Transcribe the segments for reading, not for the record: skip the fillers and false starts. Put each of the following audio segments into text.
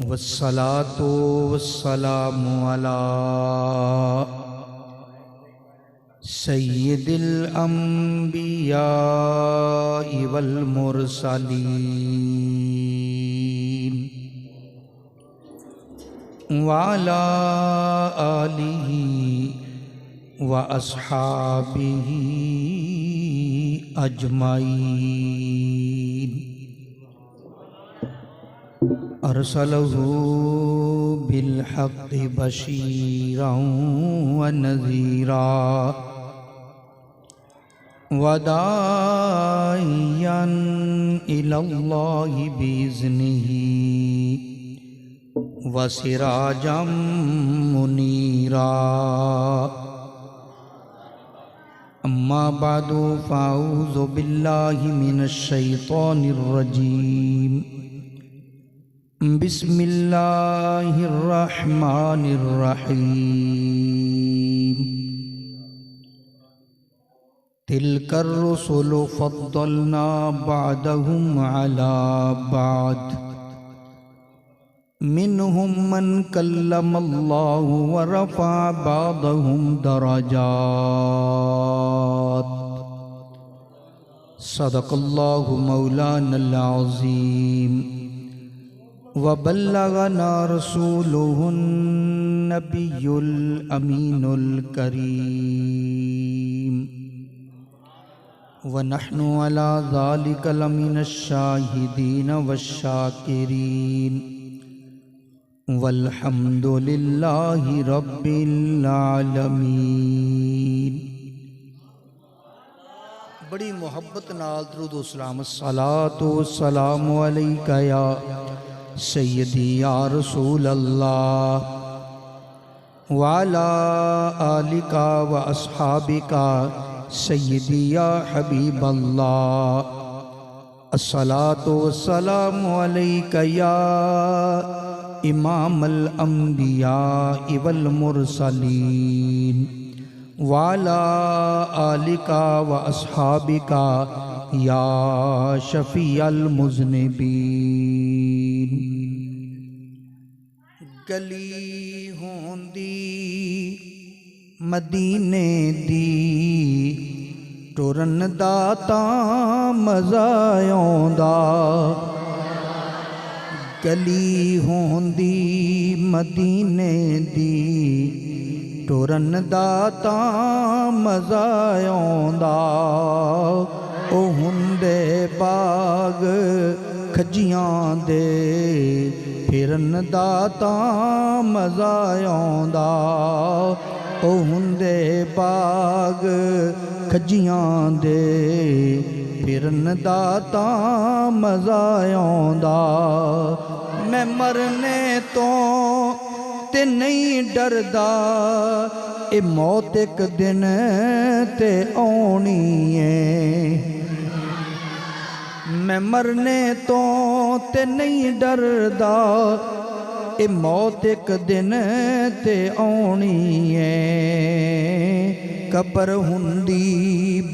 वस्सलातु वस्सलामु अला सय्यिदिल अंबिया वल मुरसलीन वाला आलिही व अस्हाबिही अजमाइन। अरसलहु बिलहक़्क़ि बशीरन व नज़ीरा व दाइयन इलल्लाहि बिइज़्निही व सिराजम मुनीरा। अम्मा बादु फ़अऊज़ु बिल्लाहि मिनश शैतानिर रजीम। बिस्मिल्लाहिर्रहमानिर्रहीम। तिलकर रुसुलु फ़द्दलना बअदहुम अला बअद मिनहुम मन कल्लमल्लाहु व रफ़अ बअदहुम दरजात। सदक़ल्लाहु मौलानल अज़ीम व बल्लगना रसूलुहुन नबियुल अमीनुल करीम व नहनु अला ज़ालिका लमिनश शाहिदीन वश्शाकिरीन वल्हम्दुलिल्लाहि रब्बिल आलमीन। बड़ी मोहब्बत नाल दुरूद व सलाम अस्सलातु वस्सलामु अलैका या सय्यदी या रसूल अल्लाह व अला आलिका व अस्हाबिका सय्यदी या हबीब अल्लाह। अस्सलातु वस्सलामु अलैका या इमामल अंबिया वल मुरसलीन व अला आलिका व अस्हाबिका या शफीअल मुज़निबीन। गली होंदी मदीने दी टुरन दा तां मज़ा आउंदा। गली होंदी मदीने दी टुरन दा तां मज़ा आउंदा। ओ हुंदे बाग खजियां दे फिरन दा तां मज़ा आउंदा। ओ हुंदे बाग खजियां दे फिरन दा तां मज़ा आउंदा। मैं मरने तो ते नहीं डरदा ए मौत एक दिन ते आउणी है। मैं मरने तो ते नहीं डरदा ए मौत एक दिन ते आउणी है। कबर हुंदी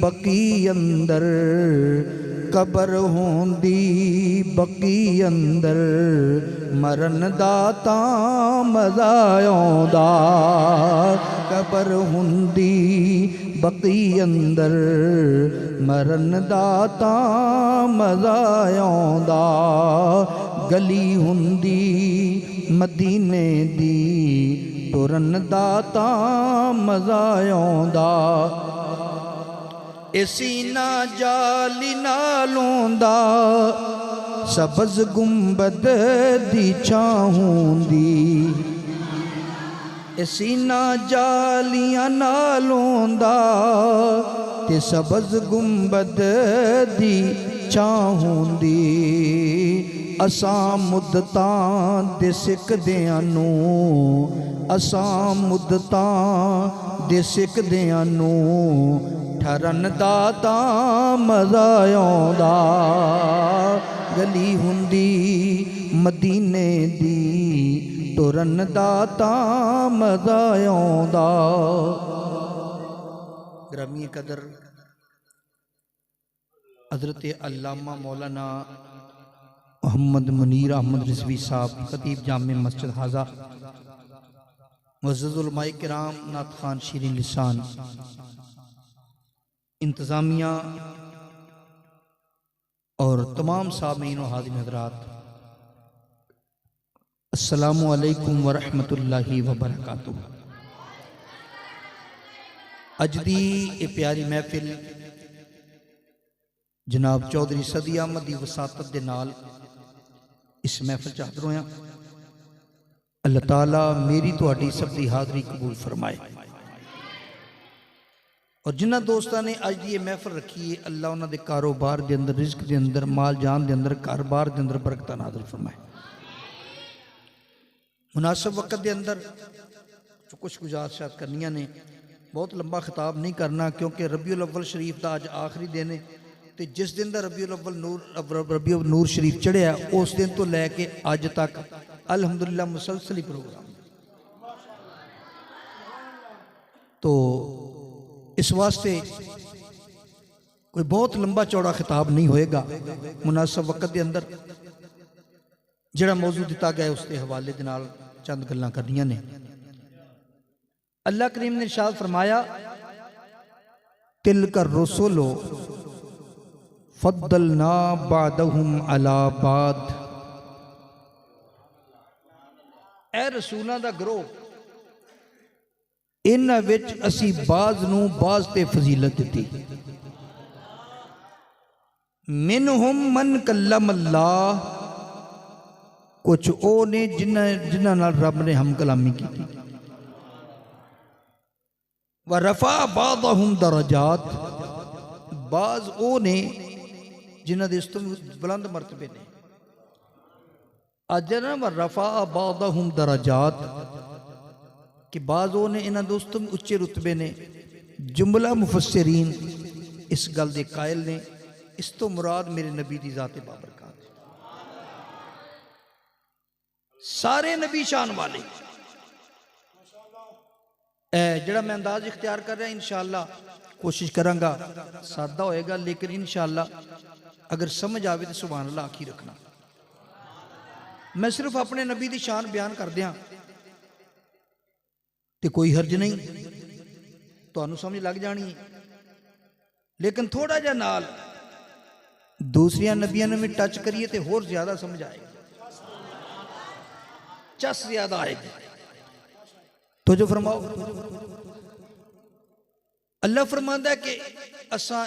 बकी अंदर कबर होंदी बकी अंदर मरन दा तां मज़ा आउंदा। कबर हुंदी बकी अंदर मरन दा तां मज़ा आउंदा। गली हुंदी मदीने दी टुरन दा तां मज़ा आउंदा। ए सीना जाली नालों दा सबज़ गुंबद दी छां हुंदी। ए सीना जालियां नालों दा ते सबज़ गुंबद दी छां हुंदी। असां मुद्दतां दे सिकदियां नूं असां मुद्दतां दे सिकदियां नूं ठरन दा तां मज़ा आउंदा। गली हुंदी मदीने दी टुरन दा तां मज़ा आउंदा। ग्रामी कदर हज़रत अल्लामा मौलाना मोहम्मद मुनीर अहमद रिजवी साहब खतीब जामे मस्जिद हाजा, मुअज़्ज़ज़ उलमाए किराम, नात खान शीरीन लिसान, इंतज़ामिया और तमाम सामीन व हाज़िरीन हज़रात, अस्सलामु अलैकुम व रहमतुल्लाहि व बरकातुहू। अज दी ये प्यारी महफिल जनाब चौधरी सदी अहमद की वसातत दे नाल इस महफिल च हाज़र होया। अल्लाह ताला मेरी तुहाडी सब दी हाज़री कबूल फरमाए और जिन्होंने दोस्तों ने अज की महफिल रखी है, अल्लाह उन्होंने कारोबार के अंदर, रिज़्क के अंदर, माल जान के अंदर, घर बार के अंदर बरकत नाज़िल फरमाए। मुनासिब वक्त के अंदर जो कुछ गुजारिशात करनिया ने, बहुत लंबा खिताब नहीं करना क्योंकि रबीउल अव्वल शरीफ का अज आखिरी दिन है। तो जिस दिन का रबीउल नूर शरीफ चढ़िया उस दिन तो लैके अज तक अल्हम्दुलिल्लाह मुसलसल ही प्रोग्राम। तो इस वास्ते कोई बहुत लंबा चौड़ा खिताब नहीं होएगा। मुनासिब वक्त के अंदर जिहड़ा मौजू दिता गया उसके हवाले के नाल चंद गल्लां करनियां ने। अल्लाह करीम ने इरशाद फरमाया, तिलका रुसुलु फद्दलना बादहुम अला बाद। ए रसूलां दा ग्रोह, इन्हां विच असी बाज़ नूं बाज़ ते फजीलत दिती। मिनहुम मन कल्लमल्लाह, कुछ ओ ने जिन्हां नाल रब ने हम कलामी की। व रफा बादहुम दरजात, बाज़ ओ ने जिन्हां दे इस तो बुलंद मरतबे ने। अज ना व रफा बादहुम दरजात कि बाज़ ओ ने इन्हां दे उस तो उच्चे रुतबे ने। जुमला मुफस्सिरीन इस गल दे कायल ने, इस तो मुराद मेरे नबी दी ज़ात बाबरकत। सारे नबी शान वाले। जड़ा मैं अंदाज इख्तियार कर रहा इंशाअल्लाह कोशिश करांगा सादा होएगा, लेकिन इंशाअल्लाह अगर समझ आवे तो सुभान अल्लाह आखी रखना। मैं सिर्फ अपने नबी की शान बयान कर दिया तो कोई हर्ज नहीं, तो समझ लग जानी है। लेकिन थोड़ा जा नाल दूसरिया नबियां ने भी टच करिए तो होर ज्यादा समझ आएगी, चस ज्यादा आएगी। तो जो फरमाओ, अल्लाह फरमांदा है कि असा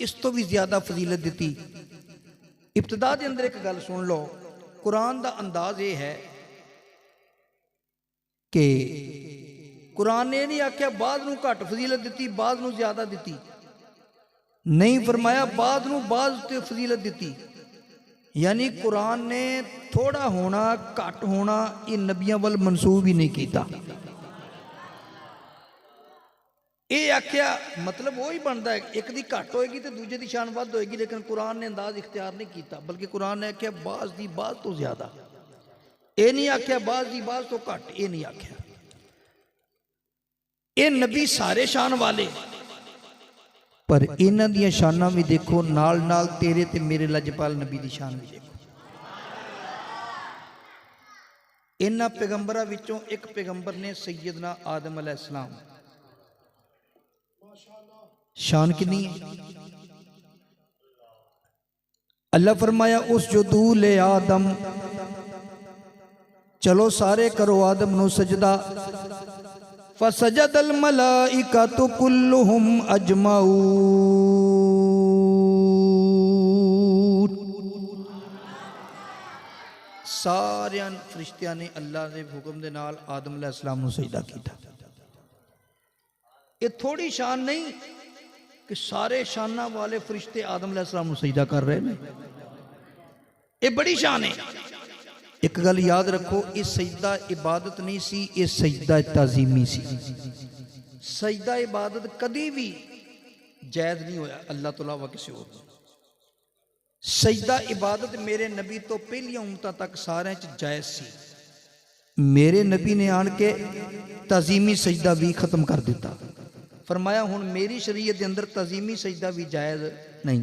इस तो भी ज्यादा फजीलत दी। इब्तिदा के अंदर एक गल सुन लो, कुरान का अंदाज ये है कि कुरान ने नहीं आख्या बाद नूं घट फजीलत दी, बाद नूं ज्यादा दी। नहीं फरमाया बाद नूं बाद ते फजीलत दी। यानी कुरान ने थोड़ा होना, घट होना, ये नबियां वल मनसूब ही नहीं किया। ये आख्या मतलब वही बनता है, एक दी घट होएगी तो दूजे की शान वध होएगी, लेकिन कुरान ने अंदाज इख्तियार नहीं किया, बल्कि कुरान ने आख्या बाज दी बाज तो ज्यादा। ये नहीं आख्या बाज दी बाज तो घट, ये नहीं आख्या। ये नबी सारे शान वाले, पर इन्हां दियां शानां भी देखो, नाल नाल तेरे ते मेरे लजपाल नबी दी शान भी देखो। इन्हां पैगंबरां विचों एक पैगंबर ने सैयदना आदम अलैहिस्सलाम, शान कितनी है। अल्लाह फरमाया उस जुदू ले आदम, चलो सारे करो आदम नु सजदा। फसजदल मलाइकातु कुल्लुहुम अजमाऊन, सारे फरिश्तियां ने अल्लाह के हुक्म दे नाल आदम अलैहिस्सलाम नु सजदा कीता। ये थोड़ी शान नहीं कि सारे शाना वाले फरिश्ते आदम अलैहिस्सलाम नु सजदा कर रहे हैं, ये बड़ी शान है। एक गल याद रखो, ये सजदा इबादत नहीं सी, ये सजदा ताजीमी सी। सजदा इबादत कभी भी जायज नहीं होया अल्लाह तो अलावा किसी और। सजदा इबादत मेरे नबी तो पहली उम्मतां तक सारे जायज सी। मेरे नबी ने आन के ताजीमी सजदा भी खत्म कर दिता। फरमाया हुण मेरी शरीयत के अंदर ताजीमी सजदा भी जायज नहीं।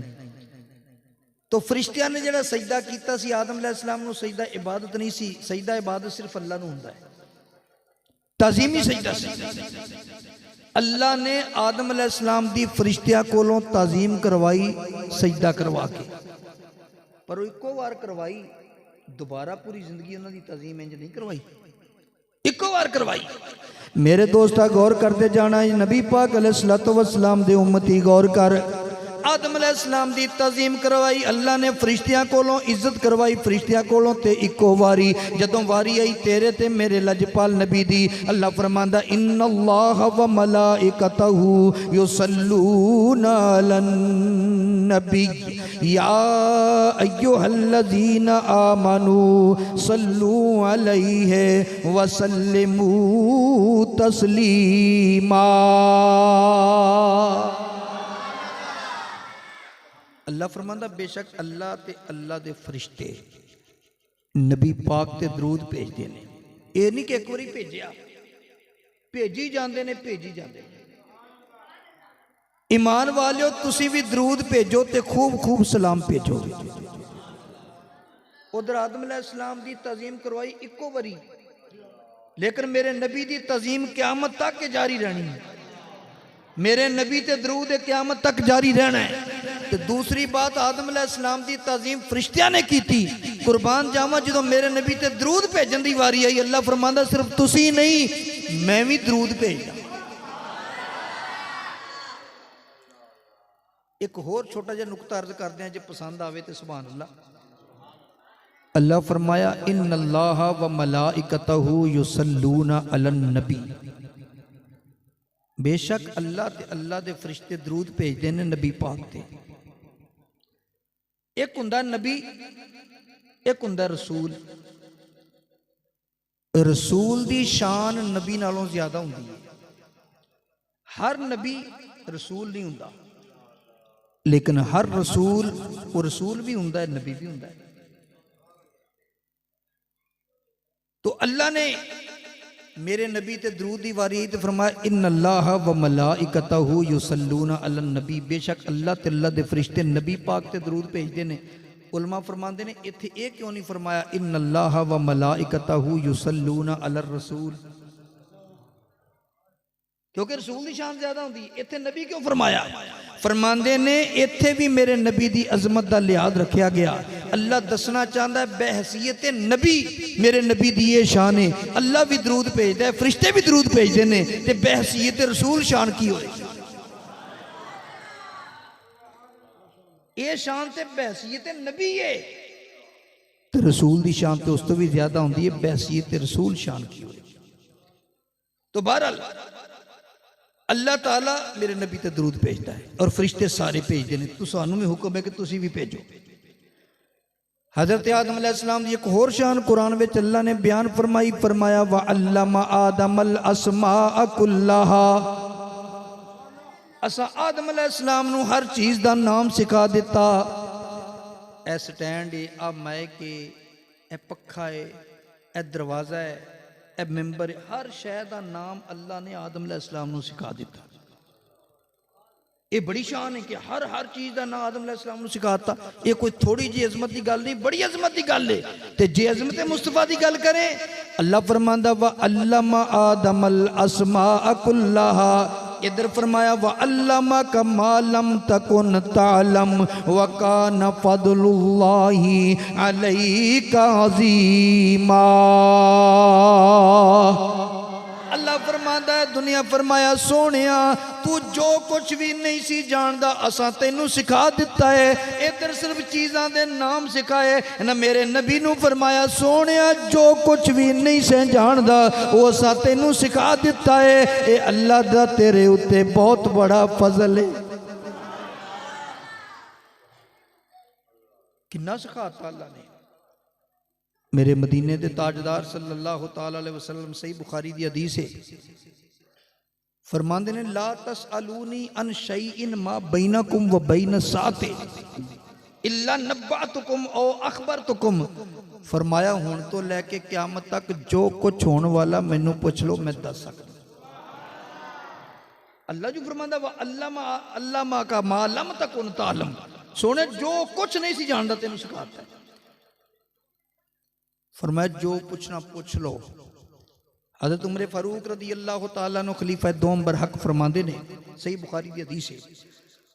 तो फरिश्तियां ने जिहड़ा सजदा कीता सी आदम अलैहिस्सलाम नूं, सजदा इबादत नहीं सी, सजदा इबादत सिर्फ अल्लाह नूं हुंदा है, ताज़ीमी सजदा सी। अल्लाह ने आदम अलैहिस्सलाम दी फरिश्तियां कोलों ताज़ीम करवाई सजदा करवा के, पर वो इक्को बार करवाई, दोबारा पूरी जिंदगी उन्हां दी ताज़ीम इंज नहीं करवाई, इक्को बार करवाई। मेरे दोस्ता गौर करते जाना, नबी पाक अलैहिस्सलातु वस्सलाम दे उम्मती गौर कर, आदम अलैहिस्सलाम दी ताज़ीम करवाई अल्लाह ने, फरिश्तियां कोलों इज्जत करवाई फरिश्तियां कोलों, ते इक्को वारी जदों वारी आई तेरे ते मेरे लजपाल नबी दी, अल्लाह फरमांदा इन्नल्लाह व मलाइकतहू युसल्लूना अलन नबी या अय्युहल्लज़ीना आमनू सल्लू अलैहि व सल्लिमू तस्लीमा। अल्लाह फरमांदा बेशक अल्लाह ते अल्लाह दे फरिश्ते नबी पाक ते दरूद भेजते ने, ये नहीं कि एक बारी भेजिया, भेजी जाते ने, भेजी जाते ने। ईमान वालियो तुसी भी दरूद भेजो ते खूब खूब सलाम भेजो। उधर आदम अलैहिस्सलाम दी ताज़ीम करवाई इक्को बारी, लेकिन मेरे नबी दी ताज़ीम क़यामत तक जारी रहनी है, मेरे नबी ते दरूद क़यामत तक जारी रहना है। तो दूसरी बात आदम अलैहिस्सलाम दी ताज़ीम फरिश्तियां ने की थी, कुर्बान जावा जो मेरे नबी ते दरूद भेजन दी वारी आई, अल्लाह फरमांदा सिर्फ तुसी नहीं मैं भी दरूद भेजना। एक होर छोटा जिहा नुक्ता अर्ज करते हैं, जो पसंद आवे तो सुभान अल्लाह। अल्लाह फरमाया इन्नल्लाह व मलाइकतहू युसल्लूना अलन नबी, बेशक अल्लाह ते अल्लाह दे फरिश्ते दरूद भेजते हैं नबी पाक ते। एक हुंदा नबी, एक हुंदा रसूल। रसूल दी शान नबी नालों ज्यादा हुंदी है। हर नबी रसूल नहीं हुंदा, लेकिन हर रसूल वो रसूल भी हुंदा है, नबी भी हुंदा है। तो अल्लाह ने मेरे नबी ते दरूद दी वारी आई तो फरमाया इन्नल्लाह व मलाइकतहू युसल्लूना अलन नबी, बेशक अल्लाह ते अल्लाह दे फरिश्ते नबी पाक ते दरूद भेजते ने। उलमा फरमाते ने इत्थे ये क्यों नहीं फरमाया इन्नल्लाह व मलाइकतहू युसल्लूना अलर रसूल, क्योंकि रसूल की शान ज्यादा होंदी। इत्थे नबी क्यों फरमाया? फरमाते ने इत्थे भी मेरे नबी की अजमत का लिहाज रखा गया। अल्लाह दसना चाहता है बहसीयत नबी मेरे नबी की ये शान है। अल्लाह भी दरूद भेजता है, फरिश्ते भी दरूद भेजते हैं, ते बहसीयत रसूल शान की होए। ये शान ते बहसीयत नबी है, तो रसूल की शान तो उस तो भी ज्यादा होती है, बहसीयत रसूल शान की होए। तो बहरहाल अल्लाह ताला मेरे नबी ते दरूद भेजता है और फरिश्ते सारे भेजते हैं। तो सानू भी हुक्म है कि तुसी भी भेजो। हजरत आदम अलैहिस्सलाम की एक होर शान कुरान में अल्लाह ने बयान फरमाई, फरमाया व अल्लमा आदमल अस्माअ कुल्लाहा, असा आदम अलैहिस्सलाम नू हर चीज़ का नाम सिखा दिता। ए स्टैंड है, आ मैक है, ए पखा है, ए दरवाज़ा है, ए मैंबर, हर शय का नाम अल्लाह ने आदम अलैहिस्सलाम नू सिखा दिता। ये बड़ी शान है कि हर चीज़ का नाम आदम अलैहिस्सलाम नू सिखाता। ये कोई थोड़ी जी अजमत की गल नहीं, बड़ी अजमत की गल है। तो जे अजमत मुस्तफा की गल करें, अल्लाह फरमांदा व अल्लमा आदमल अस्माअ कुल्लाहा, इधर फरमाया व अल्लमा कमा लम तकुन तालम व कान फदलुल्लाहि अलैका अज़ीमा। अल्लाह फरमांदा है दुनिया फरमाया सोनिया तू जो कुछ भी नहीं सी जानदा असा तेनू सिखा दिता है। इधर सिर्फ चीज़ां दे नाम सिखाए ना। मेरे नबी नू फरमाया सोनिया जो कुछ भी नहीं से जानदा वो असा तेनू सिखा दिता है। ये अल्लाह दा तेरे उत्ते बहुत बड़ा फजल है। किन्ना सिखाता अल्लाह ने। मेरे मदीने दे ताजदार सल्लल्लाहु तआला अलैहि वसल्लम, सही बुखारी दी हदीस है, फरमांदे ने ला तसअलूनी अन शैइन मा बैनकुम व बैन साते इल्ला नब्बअतुकुम औ अखबरतुकुम। फरमाया हुण तो लैके क़यामत तक जो कुछ होने वाला मैनू पुछ लो, मैं दस सकदा। अल्लाह जो फरमांदा व अल्लामा का मा लम तकुन तालम, सोने जो कुछ नहीं सी जानता तेन सिखाता है। फरमाया जो पूछना पूछ लो। हज़रत उमर फारूक रदी अल्लाह तआला अन्हु खलीफा दोम बरहक फरमांदे ने, सही बुखारी दी हदीस है,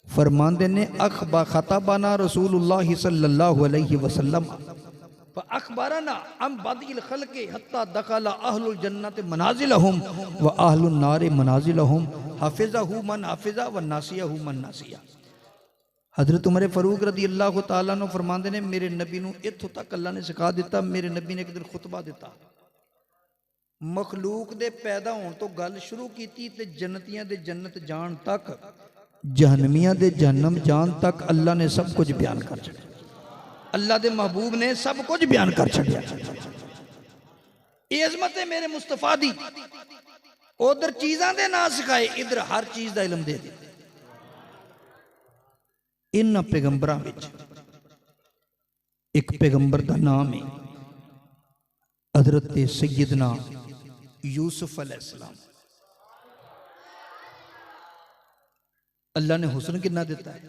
फरमांदे ने अखबा खताबाना रसूलुल्लाह सल्लल्लाहु अलैहि वसल्लम फ अखबारना अम बदिल खल्क़ि हत्ता दखला अहलुल जन्नत मनाजिलहुम व अहलुन नार मनाजिलहुम हाफिज़हु मन हाफिज़ा व नासियहु मन नासिया। हज़रत उमर फारूक रदी अल्लाह तआला अन्हु फरमांदे ने मेरे नबी नूं इत्थों तक अल्लाह ने सिखा दिता। मेरे नबी ने एक दिन खुतबा दिता, मखलूक दे पैदा होने तो गल शुरू की ते जन्नतियां दे जन्नत जान तक, जहन्नमियां दे जहन्नम जान तक अल्लाह ने सब कुछ बयान कर छड़िया। अल्लाह दे महबूब ने सब कुछ बयान कर छड़िया। ये अजमत है मेरे मुस्तफा दी। उधर चीज़ां दे ना सिखाए, इधर हर चीज़ दा इल्म दे दे। इन पैगंबरां विच एक पैगंबर दा नाम है हज़रत सैयदना यूसुफ अलैहिस्सलाम। अल्लाह ने हुस्न कितना दिता है,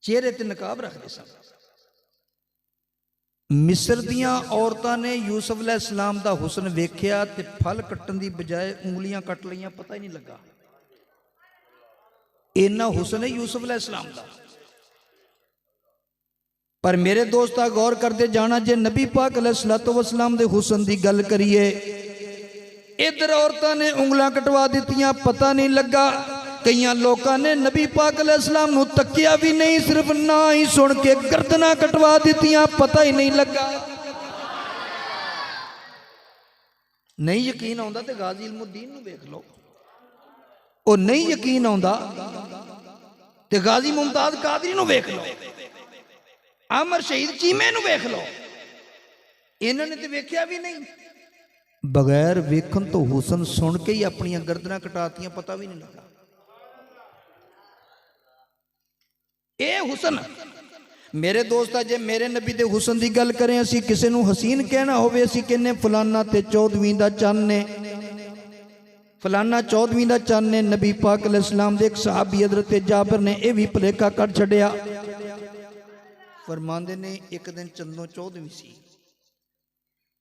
चेहरे ते नकाब रखते सन। मिस्र दियां औरतां ने यूसुफ अलैहिस्सलाम दा हुस्न वेख्या ते फल कट्टन दी बजाय उंगलियां कट लईयां, पता ही नहीं लगा। इन्ना हुस्न है यूसुफ अलैहिस्सलाम दा। पर मेरे दोस्ता गौर करते जाना, जे नबी पाक अलैहिस्सलातु वस्सलाम दे हुस्न दी गल करिए, इधर औरतां ने उंगलां कटवा दित्तियां, पता नहीं लगा। कई लोगों ने नबी पाक अलैहिस्सलाम नूं तकिया भी नहीं, सिर्फ ना ही सुन के गर्दनां कटवा दित्तियां, पता ही नहीं लगा। नहीं यकीन आउंदा ते गाजी इल्मुद्दीन नूं वेख लो। ओ नहीं यकीन आउंदा ते गाजी मुमताज कादरी नूं वेख लो, अमर शहीद चीमे नूं वेख लो। इन्होंने तो वेख्या भी नहीं। बगैर वेखन तो हुसन सुन के ही अपनी गर्दनां कटातियां, पता भी नहीं लगा। ये हुसन मेरे दोस्त, जे मेरे नबी दे हुसन की गल करें, असी किसी नूं हसीन कहना होवे, असी कहने फलाना ते 14वीं दा चंद ने, फलाना 14वीं दा चंद ने। नबी पाक अलैहिस्सलाम दे एक सहाबी हज़रत जाबिर ने यह भी भुलेखा कर छड़िया। फरमांदे ने एक दिन चंदों 14वीं सी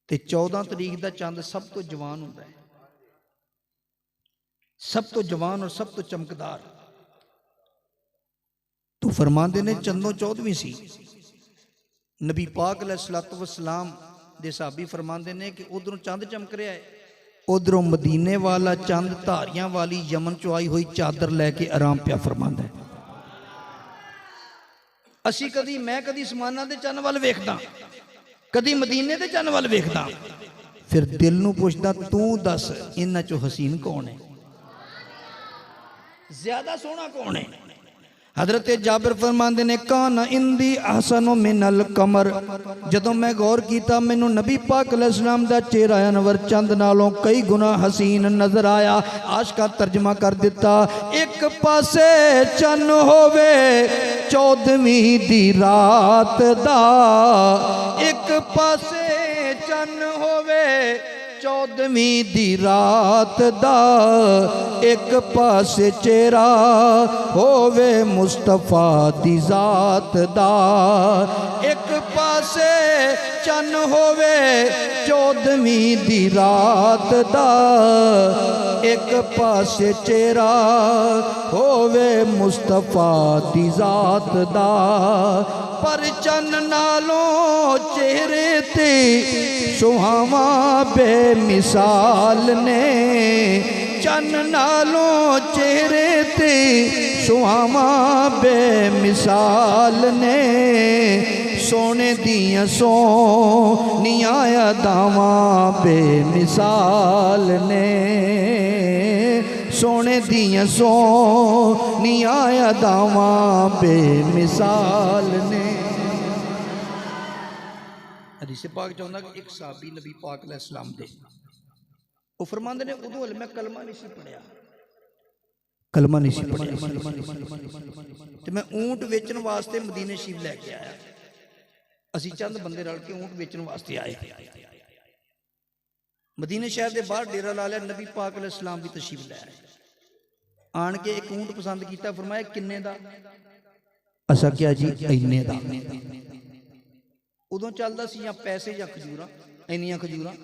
ते 14 तरीक दा चंद सब तो जवान होंदा है, सब तो जवान और सब तो चमकदार। तो फरमांदे ने चंदों 14वीं सी। नबी पाक अलैहिस्सलातु वस्सलाम दे सहाबी फरमांदे ने कि उधरों चंद चमक रहा है, उधरों मदीने वाला चंद धारियां वाली यमन चो आई हुई चादर लैके आराम पिया फरमांदा है। असी कदी मैं कदी समाना दे चंद वाल वेखदा, कदी मदीने दे चंद वाल वेखदा, फिर दिल नूं पुछदा तू दस इन्हां चो हसीन कौन है, ज्यादा सोहना कौन है। हजरत जाबिर फरमांदे ने काना इंदी अहसनो मिनल कमर। जदों मैं गौर किया, मैनू नबी पाक अलैहिस्सलाम दा चेहरा अनवर चंद नालों कई गुना हसीन नजर आया। आशका तर्जमा कर दिता, एक पासे चन होवे 14वीं दी रात दा, एक पासे चन होवे 14वीं दी रात दा, एक पासे चेहरा होवे मुस्तफा दी जात दा, एक पासे चन होवे 14वीं दी रात दा, एक पासे चेहरा होवे मुस्तफा दी जात दा। पर चन नालों चेहरे ते सुहावा बेमिसाल ने, चन नालों चेहरे ते सुहावा बेमिसाल ने, सोने दियां सोनियां अदावां बेमिसाल ने, सोने दियां सोनियां अदावां बेमिसाल ने। हदीस पाक चाहता कि एक साहबी नबी पाक अलैहिस्सलाम दे वो फरमांदे ने उदों मैं कलमा नहीं सी पढ़िया, कलमा नहीं सी पढ़िया ते मैं ऊंट बेचन वास्ते मदीने शरीफ लैके आया। असी चंद बंदे रल के ऊंट बेचन वास्ते आए। मदीने शहर के बाहर डेरा ला लिया, नबी पाक अलैहिस्सलाम की तशरीफ लै आए। आन के एक ऊंट पसंद किया, फरमाया किन्ने दा? असा क्या जी इन्ने दा। उदों चलदा सी या पैसे या खजूरां, इन्नियां खजूरां।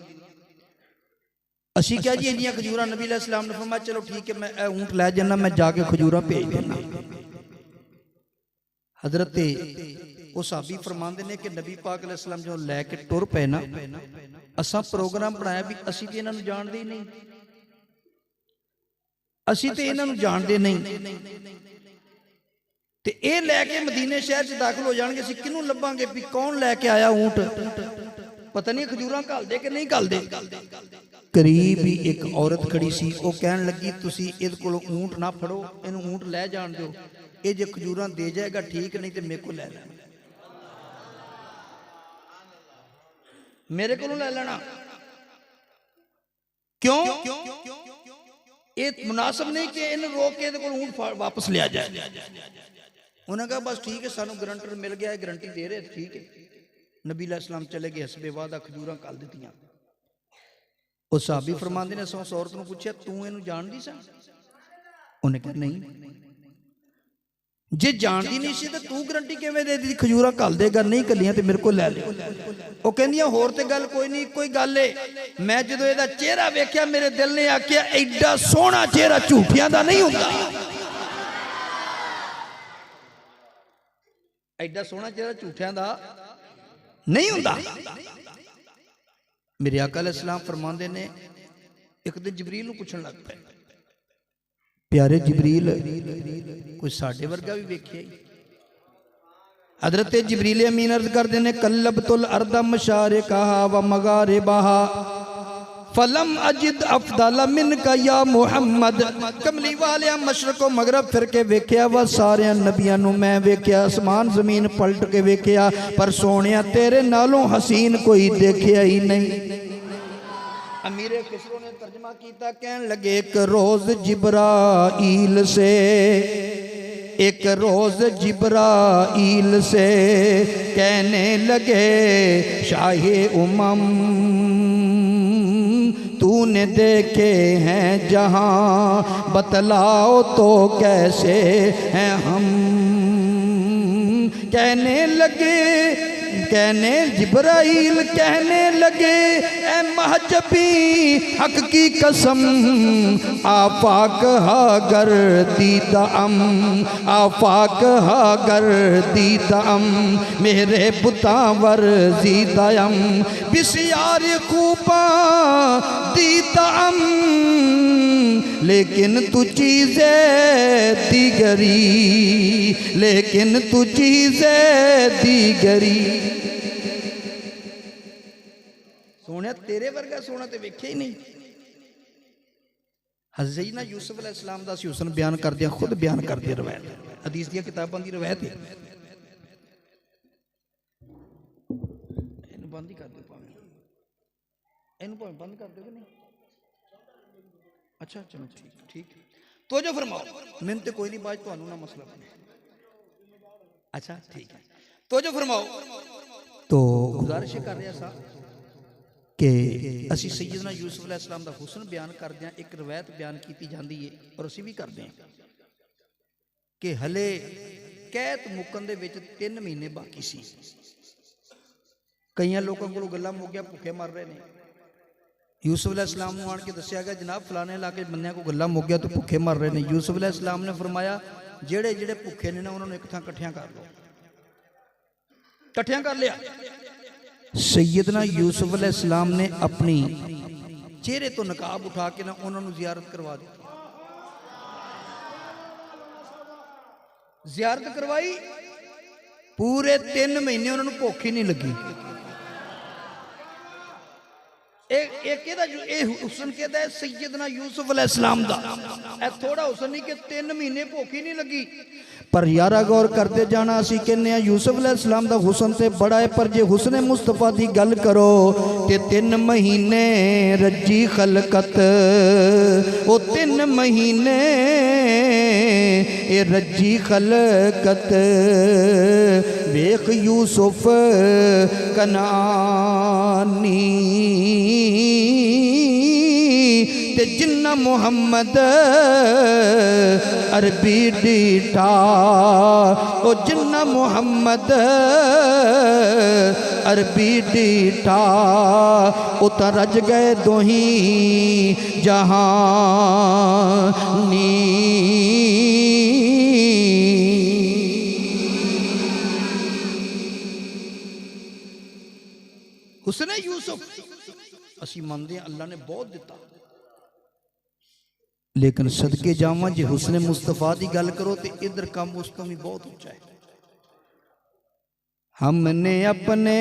असी क्या जी इन्नियां खजूरां, नबी अलैहिस्सलाम ने फरमाया चलो ठीक है मैं ऊंट लै जाना, मैं जाके खजूरां भेज देना। हजरत वो साहबी फरमाते ने कि नबी पाक अलैहिस्सलाम जो लैके टुर पे ना, असा प्रोग्राम बनाया भी असी तो इन्हों जानते ही नहीं, असी तो इन्हों जानते नहीं, ते ये लैके मदीने शहर च दाखिल हो जाएंगे, असी किनू लभांगे भी कौन लैके आया ऊंट, पता नहीं खजूरां घल दे कि नहीं घल दे। करीब ही एक औरत खड़ी सी, वो कहन लगी तुसी इहदे कोलों ऊंट ना फड़ो, इहनूं ऊंट लै जाण दिओ, ये जो खजूरां दे जाएगा ठीक, नहीं तो मेरे को लै लेना, मेरे को लै लेना। क्यों? ये मुनासिब नहीं कि इन्हें रोक के इहदे कोलों ऊंट वापस लिया जाए। उन्होंने कहा बस ठीक है, सानू गारंटर मिल गया है, गारंटी दे रहे ठीक है। नबी अलैहिस्सलाम चले गए, हसबे वादा खजूरां घल दित्तियां। उस साहबी फरमांदे ने उस औरत नूं पुछया तू इहनूं जानदी सी? उन्हें कहा नहीं। जे जानती नहीं सी तो तू गारंटी किवें दे दी खजूरां घल देगा, नहीं घलियां तो मेरे को लै ले। वो कहंदियां होर ते गल कोई नहीं, कोई गल है, मैं जदों इहदा चेहरा वेख्या मेरे दिल ने आख्या एडा सोहना चेहरा झूठियां दा नहीं हुंदा, एडा सोहना चेहरा झूठियां दा नहीं हुंदा। मेरे आका अलैहिस्सलाम फरमांदे ने एक दिन जबरील नूं पुछण लग पे, प्यारे जबरील कोई साडे वर्गा भी वेखिया? हजरत जबरील अमीन अर्ज करते ने कल्लबतुल अर्द मशारिकहा व मगारिबहा फलम अजिद अफदल मिनका या मुहम्मद। कमली वाले मशरक व मगरब फिर के वेख्या व सारे नबियां नूं मैं वेख्या, आसमान जमीन पलट के वेख्या, पर सोनिया तेरे नालों हसीन कोई देखिया ही नहीं। अमीरे किसरो ने तर्जमा किया, कहन लगे एक रोज जिब्राइल से, एक रोज जिब्राइल से कहने लगे शाहे उमम तूने देखे हैं जहां, बतलाओ तो कैसे हैं हम। कहने लगे, कहने जिब्राइल कहने लगे ए महजबी हक की कसम, आफाक हागर दीदाम, आफाक हागर दीदाम, मेरे बुतावर जीदाम, बिस्यार खूबा दीदाम, लेकिन तू चीज़ें दीगरी, लेकिन तू चीज़ें दीगरी। सोने तेरे वर्गा सोना तो वेख्या ही नहीं। हज़रत यूसुफ अलैहिस्सलाम दा हुस्न बयान कर दिया, खुद बयान कर दिया रवायत, हदीस दी किताबां दी रवायत है। इन्हूं बंद ही कर दो, इन्हूं भावें बंद कर दो कि नहीं? अच्छा चलो ठीक ठीक, तो जो फरमाओ मैंने तो कोई नहीं, बात तो ना मसला बने। अच्छा ठीक है, तो जो फरमाओ। तो गुजारिश कर रहा सा कि असी सैयदना यूसुफ अलैहिस्सलाम दा हुस्न बयान करते हैं, एक रवायत बयान की जाती है और असी भी करते हैं कि हले कैद मुकन दे विच 3 महीने बाकी सी। कई लोगों को गल्लां मुक्किया भुखे मर रहे हैं। यूसुफ अलैहिस्सलाम नूं आण के दस्सिया गया जनाब फलाने इलाके बंदियां को गल्लां मुक गया तो भुखे मर रहे हैं। यूसुफ अलैहिस्सलाम ने फरमाया जेड़े जेड़े भुखे ने ना उन्होंने एक थां कट्ठियां कर लो, कट्ठियां कर लिया। सैयदना यूसुफ अलैहिस्सलाम ने अपनी चेहरे तो नकाब उठा के ना उन्होंने जियारत करवा दी, जियारत करवाई। पूरे 3 महीने उन्होंने भुख ही नहीं लगी। हुस्न कहता है सैयदना यूसुफ अलैहिस्सलाम दा, थोड़ा हुस्न नहीं कि 3 महीने भुख ही नहीं लगी। पर यारा गौर करते जाना, असी कहने यूसुफ अलैहिस्सलाम दा हुस्न ते बड़ा है, पर जे हुस्न मुस्तफा दी गल करो ते 3 महीने रजी खलकत, ओ 3 महीने ए रजी खलकत, वेख यूसुफ कनानी ते जिन्ना मुहम्मद अरबी डीठा, ओ जिन्ना मुहम्मद अरबी डीठा, ओ ता रज गए दोही जहानी। हुस्न यूसुफ असी मानते अल्लाह ने बहुत दिता, लेकिन सदके जावां जे हुस्न मुस्तफा की गल करो तो इधर काम उस तो भी बहुत ऊंचा है। हमने अपने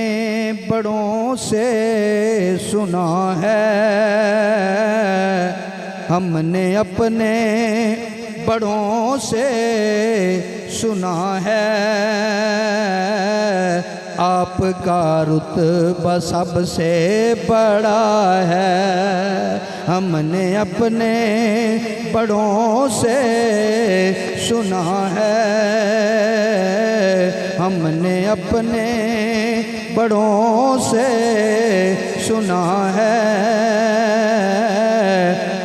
बड़ों से सुना है, हमने अपने बड़ों से सुना है, आपका रुतबा सबसे बड़ा है। हमने अपने बड़ों से सुना है, हमने अपने बड़ों से सुना है,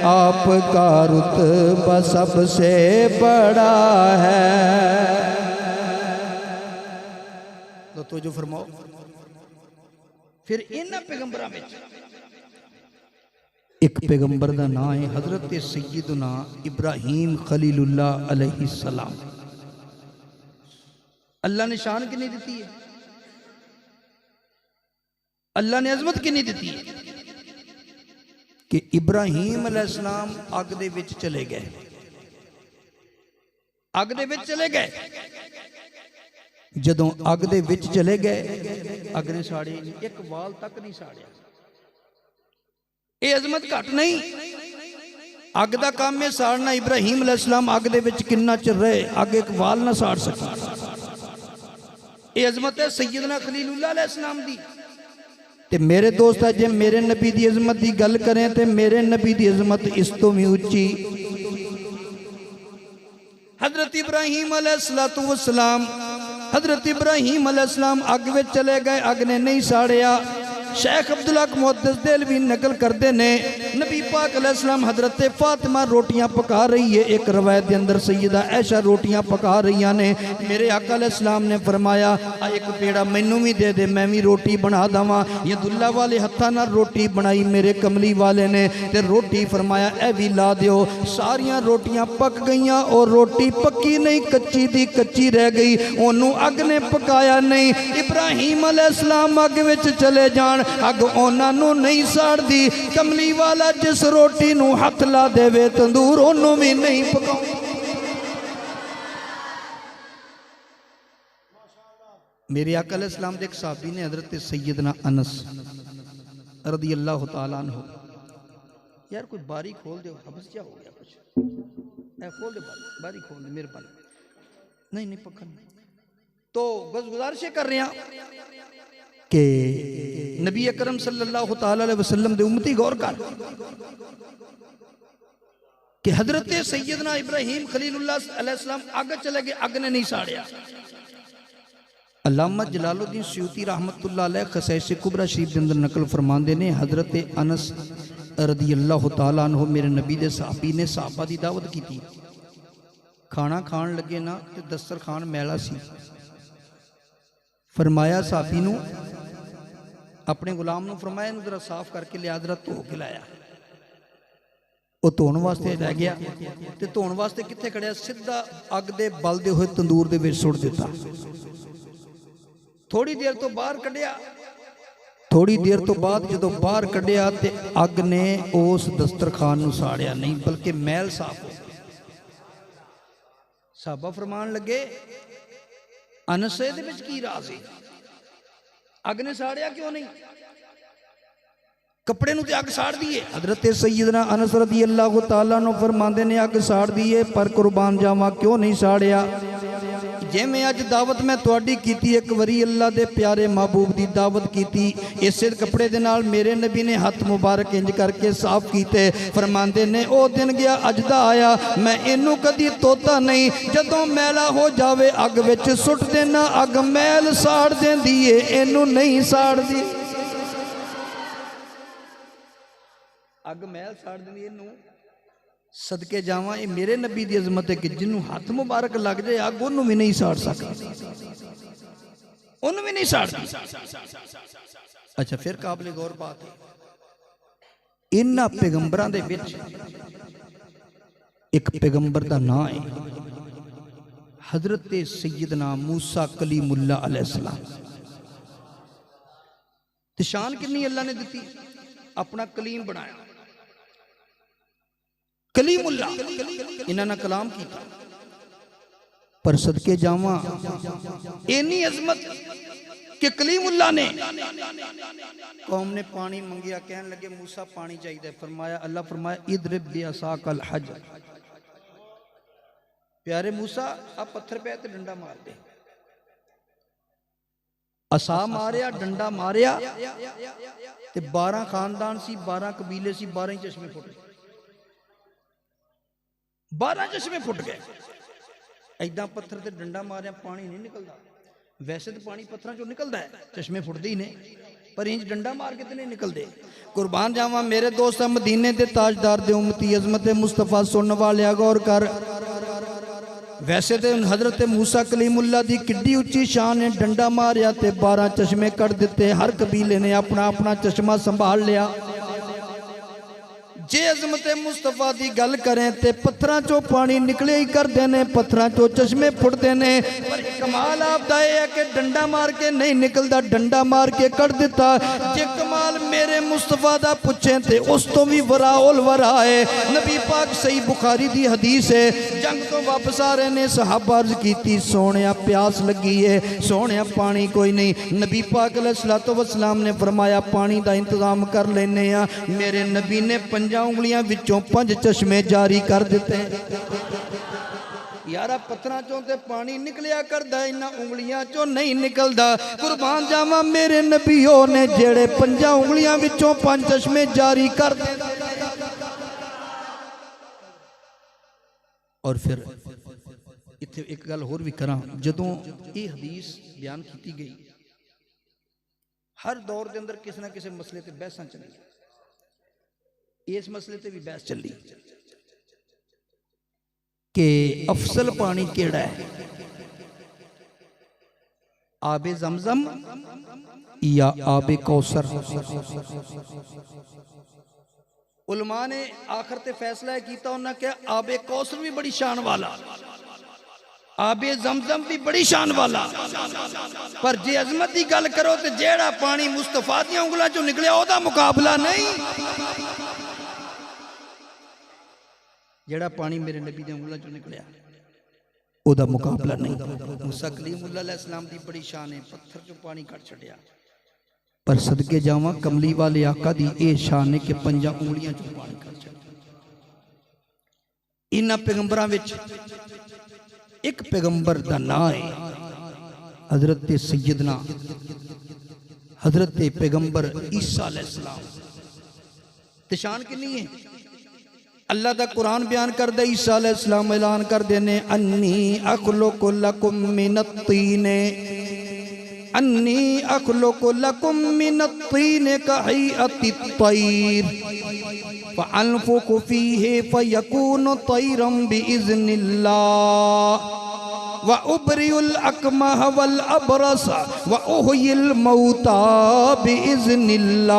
आपका रुतबा सबसे बड़ा है। तो जो फरमाओ फिर इन्हां पैगंबरां विच एक पैगंबर का नाम है हजरत सैयदना इब्राहीम खलीलुल्लाह अलैहिस्सलाम। अल्लाह ने शान कितनी दी है, अल्लाह ने अजमत कितनी दी है कि इब्राहीम अलैहिस्सलाम अग दे विच चले गए, अग दे विच चले गए। जदों अग दे विच चले गए अग ने साड़े एक वाल तक नहीं साड़िया। ये अजमत घट नहीं, अग दा काम है साड़ना। इब्राहीम अलैहिस्सलाम अग दे विच किन्ना चिर रहे, अग एक वाल ना साड़ सकी। ये अजमत है सैयदना खलीलुल्लाह अलैहिस्सलाम दी। ते मेरे दोस्त जे मेरे नबी दी अजमत की गल करें तो मेरे नबी दी अजमत इस तो भी उच्ची। हजरत इब्राहीम अलैहिस्सलाम, हजरत इब्राहीम अलैहिस्सलाम अग में चले गए, अग ने नहीं साड़िया। शेख अब्दुल्ला मुहद्दिस देहलवी नकल करते ने नबी पाक अलैहिस्सलाम हजरत फातिमा रोटियां पका रही है। एक रवायत के अंदर सैयदा ऐशा रोटियां पका रही ने। मेरे आका अलैहिस्सलाम ने फरमाया आ एक पेड़ा मैनू भी दे दे, मैं भी रोटी बना देवां। ये दुल्ला वाले हत्थां नाल रोटी बनाई मेरे कमली वाले ने ते रोटी फरमाया ए भी ला दियो। सारियां रोटियां पक गईयां और रोटी पक्की नहीं, कच्ची दी कच्ची रह गई, ओनू अग ने पकाया नहीं। इब्राहीम अलैहिस्सलाम अग विच चले जान, अग उन्हां नूं नहीं साड़दी। कमली वाला जिस रोटी नूं हथ ला देवे तंदूर ओनू भी नहीं पकाउंदा। मेरे आका अलैहिस्सलाम दे एक साहबी ने हजरत सैयदना अनस रदी अल्लाह तआला अन्हु, यार कोई बारी खोल दो, हबस क्या हो गया कुछ, खोल दे बारी खोल दे मेहरबानी। नहीं नहीं पक्का नहीं। तो गुजारिश कर रहे हैं कि नबी अकरम सल्लल्लाहु तआला अलैहि वसल्लम दे उम्मती गौर कर कि हजरत सैयदना इब्राहीम खलीलुल्लाह अलैहिस्सलाम अग चले गए, अग ने नहीं साड़िया। अल्लामा जलालुद्दीन सयूती रहमतुल्लाह अलैह खसैस कुबरा शरीफ के अंदर नकल फरमाते ने हजरत अनस रदी अल्लाह तआला अन्हु मेरे नबी दे सहाबी ने सहाबा की दावत की थी। खाना खान लगे ना तो दस्तरखान मैला सी। फरमाया साहबी नू अपने गुलाम नू फरमाया जरा साफ करके लिया, जरा धो के लाया। वो धोन वास्ते रह गया तो धोन वास्ते कित्थे खड़िया, सीधा अग दे बलदे हुए तंदूर दे विच सुट दिता। थोड़ी देर तो बाहर कढ़िया, थोड़ी देर तो बाद जदों बाहर कढ़िया तो अग ने उस दस्तरखान नू साड़िया नहीं बल्कि मैल साफ हो। साहबा फरमान लगे अनस दे विच की राज है, अग ने साड़िया क्यों नहीं, कपड़े नूं ते अग साड़ दी है। हजरत सैयदना अनस रज़ी अल्लाह तआला अन्हु फरमांदे ने अग साड़ दी है पर कुर्बान जावा क्यों नहीं साड़िया। जिवें अज दावत मैं तुहाडी कीती, एक वरी अल्लाह दे प्यारे महबूब दी दावत कीती, इस कपड़े दे नाल मेरे नबी ने हथ मुबारक इंज करके साफ कीते। फरमांदे ने ओ दिन गया अज दा आया, मैं इनू कदी तोता नहीं, जदों मैला हो जावे अग विच सुट देना, अग मैल साड़ देंदी है, इनू नहीं साड़दी। अग मैल साड़ देंदी, इनू सदके जावां ये मेरे नबी की अजमत है कि जिन्हों हाथ मुबारक लग जाए अग ओनू भी नहीं साड़ सकता, ओनू भी नहीं साड़ती। अच्छा फिर काबिल गौर बात है इन्हां पैगंबरां दे विच एक पैगंबर का नाम है हजरत सैयदना मूसा कलीमुल्लाह अलैहिस्सलाम। ते शान कितनी अल्लाह ने दी, अपना कलीम बनाया, कलीमुल्लाह, इन्होंने कलाम किया। पर सदके जावां इन्नी अजमत कि कलीमुल्लाह ने कौम ने पानी मंगिया, कहन लगे मूसा पानी चाहिए, फरमाया अल्लाह फरमाया इदरिब बिअसाकल हजर, प्यारे मूसा आ पत्थर पे ते डंडा मार दे। असा मारिया, डंडा मारिया ते 12 खानदान सी, 12 कबीले सी, 12 ही चश्मे फुट गए, 12 चश्मे फुट गए। ऐदा पत्थर ते डंडा मारिया पानी नहीं निकलता, वैसे तो पानी पत्थरों चो निकलता है, चश्मे फुटते ही ने, पर इंज डंडा मार के तो नहीं निकलते। कुर्बान जावा मेरे दोस्त मदीने दे ताजदार दे उम्मती अजमत मुस्तफा सुनने वाले गौर कर। वैसे तो हजरत मूसा कलीमुल्लाह दी किड्डी उच्ची शान है, डंडा मारिया ते 12 चश्मे कट दिते, हर कबीले ने अपना अपना चश्मा संभाल लिया। जे अजमत मुस्तफा की गल करें तो पत्थरों चो पानी निकले ही करते हैं, पत्थरों चो चश्मे फुटते हैं, पर कमाल आपका यह है कि डंडा मार के नहीं निकलता, डंडा मार के कट दिता। जे कमाल मेरे मुस्तफा का पूछे तो उस तो भी वराउल वरा है। नबी पाक सही बुखारी की हदीस है, जंग तो वापस आ रहे ने, सहाबा अर्ज की सोने प्यास लगी है, सोने पानी कोई नहीं। नबी पाक अलैहिस्सलातु वस्सलाम ने फरमाया पानी का इंतजाम कर लेने। मेरे नबी ने 5 उंगलियां विचों 5 चश्मे जारी कर दिते। यारा पत्थरों चों ते पानी निकलिया करदा, इन्हां उंगलियां चों नहीं निकलदा। कुर्बान जावा मेरे नबीओ ने जेड़े 5 उंगलियां विचों 5 चश्मे जारी कर दिते। और फिर इत्थे एक गल होर भी करा, जदों ये हदीस बयान की गई, हर दौर के अंदर किसी ना किसी मसले ते बहसां चली, इस मसले ते भी बहस चली कि अफसल पानी केड़ा है, आबे जमजम या आबे कौसर। उलमा ने आखिर ते फैसला किया, उन्होंने कहा आबे कौसर भी बड़ी शान वाला, आबे जमजम भी बड़ी शान वाला, पर जे अजमत की गल करो तो जेड़ा पानी मुस्तफा दी उंगलों चों निकलिया ओदा मुकाबला नहीं। जेड़ा पानी मेरे नबी दी उंगलों चों निकलिया ओदा मुकाबला नहीं। मूसा कलीमुल्लाह अलैहिस्सलाम दी बड़ी शान है, पत्थर चों पानी कट छड़िया, पर सदके जावां कमली वाले आका दी ए शान है कि 5 उंगलियां चों पानी कट छड़िया। इन्हां पैगंबरां विच एक पैगंबर का नाम है हजरत सैयदना हजरत पैगंबर ईसा अलैहिस्सलाम। ते शान कितनी है, अल्लाह का कुरान बयान कर दे, ईसा अलैहिस्सलाम ऐलान कर देने अन्नी अखलुकु लकुम मिनत्तीन, अन्नी अखलुकु लकुम मिनत्तीन कहैअत्तित-तैर फअनफुखु फीहि फयकूनु तैरम बिइज़्निल्लाह व उबरिउल अकमह वल अबरस व उहयिल मौता बिइज़्निल्लाह।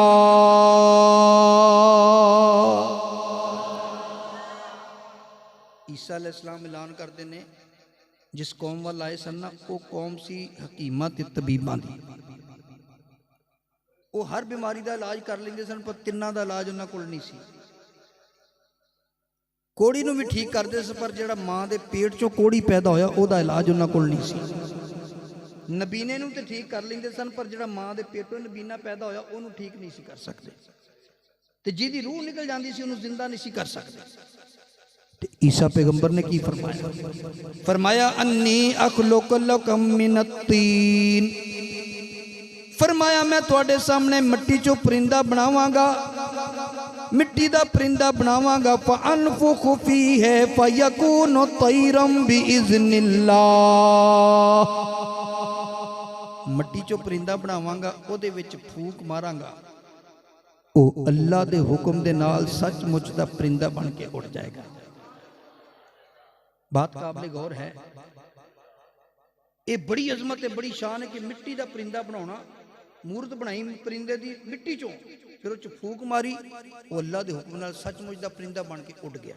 ईसा अलैहिस्सलाम ऐलान कर देने जिस कौम वाल आए सन ना, वो कौम सी हकीमां ते तबीबां दी, वो हर बीमारी का इलाज कर लेंदे सन, पर तिन्नां दा इलाज उन्हां कोल नहीं सी। कोड़ी नूं भी ठीक करदे सन, पर जिहड़ा मां दे पेट चों कोड़ी पैदा होया ओहदा इलाज उन्हां कोल नहीं सी। नबीने नूं ते ठीक कर लेंदे सन, पर जिहड़ा मां दे पेटों नबीना पैदा होया ओहनूं ठीक नहीं सी कर सकदे, ते जिहदी रूह निकल जाती सी ओहनूं जिंदा नहीं सी कर सकदे। ईसा पैगंबर ने की फरमाया, फरमाया अन्नी अखलुकु लकुम मिनत्तीन, फरमाया मैं तुहाडे सामने मिट्टी चो परिंदा बनावांगा, मिट्टी दा परिंदा बनावांगा, फअनफुखु फीहि फयकूनु तैरम बिइज़्निल्लाह, मिट्टी चो परिंदा बनावांगा, ओदे विच फूक मारांगा, ओ अल्लाह दे हुक्म दे नाल सचमुच दा परिंदा बन के उड़ जाएगा। बात काबिल गौर है। ये बड़ी अजमत है, बड़ी शान है कि मिट्टी का परिंदा बनाना, मूर्त बनाई परिंदे की मिट्टी चों, फिर उस फूक मारी, वो अल्लाह के हुक्म नाल सचमुच का परिंदा बन के उड़ गया।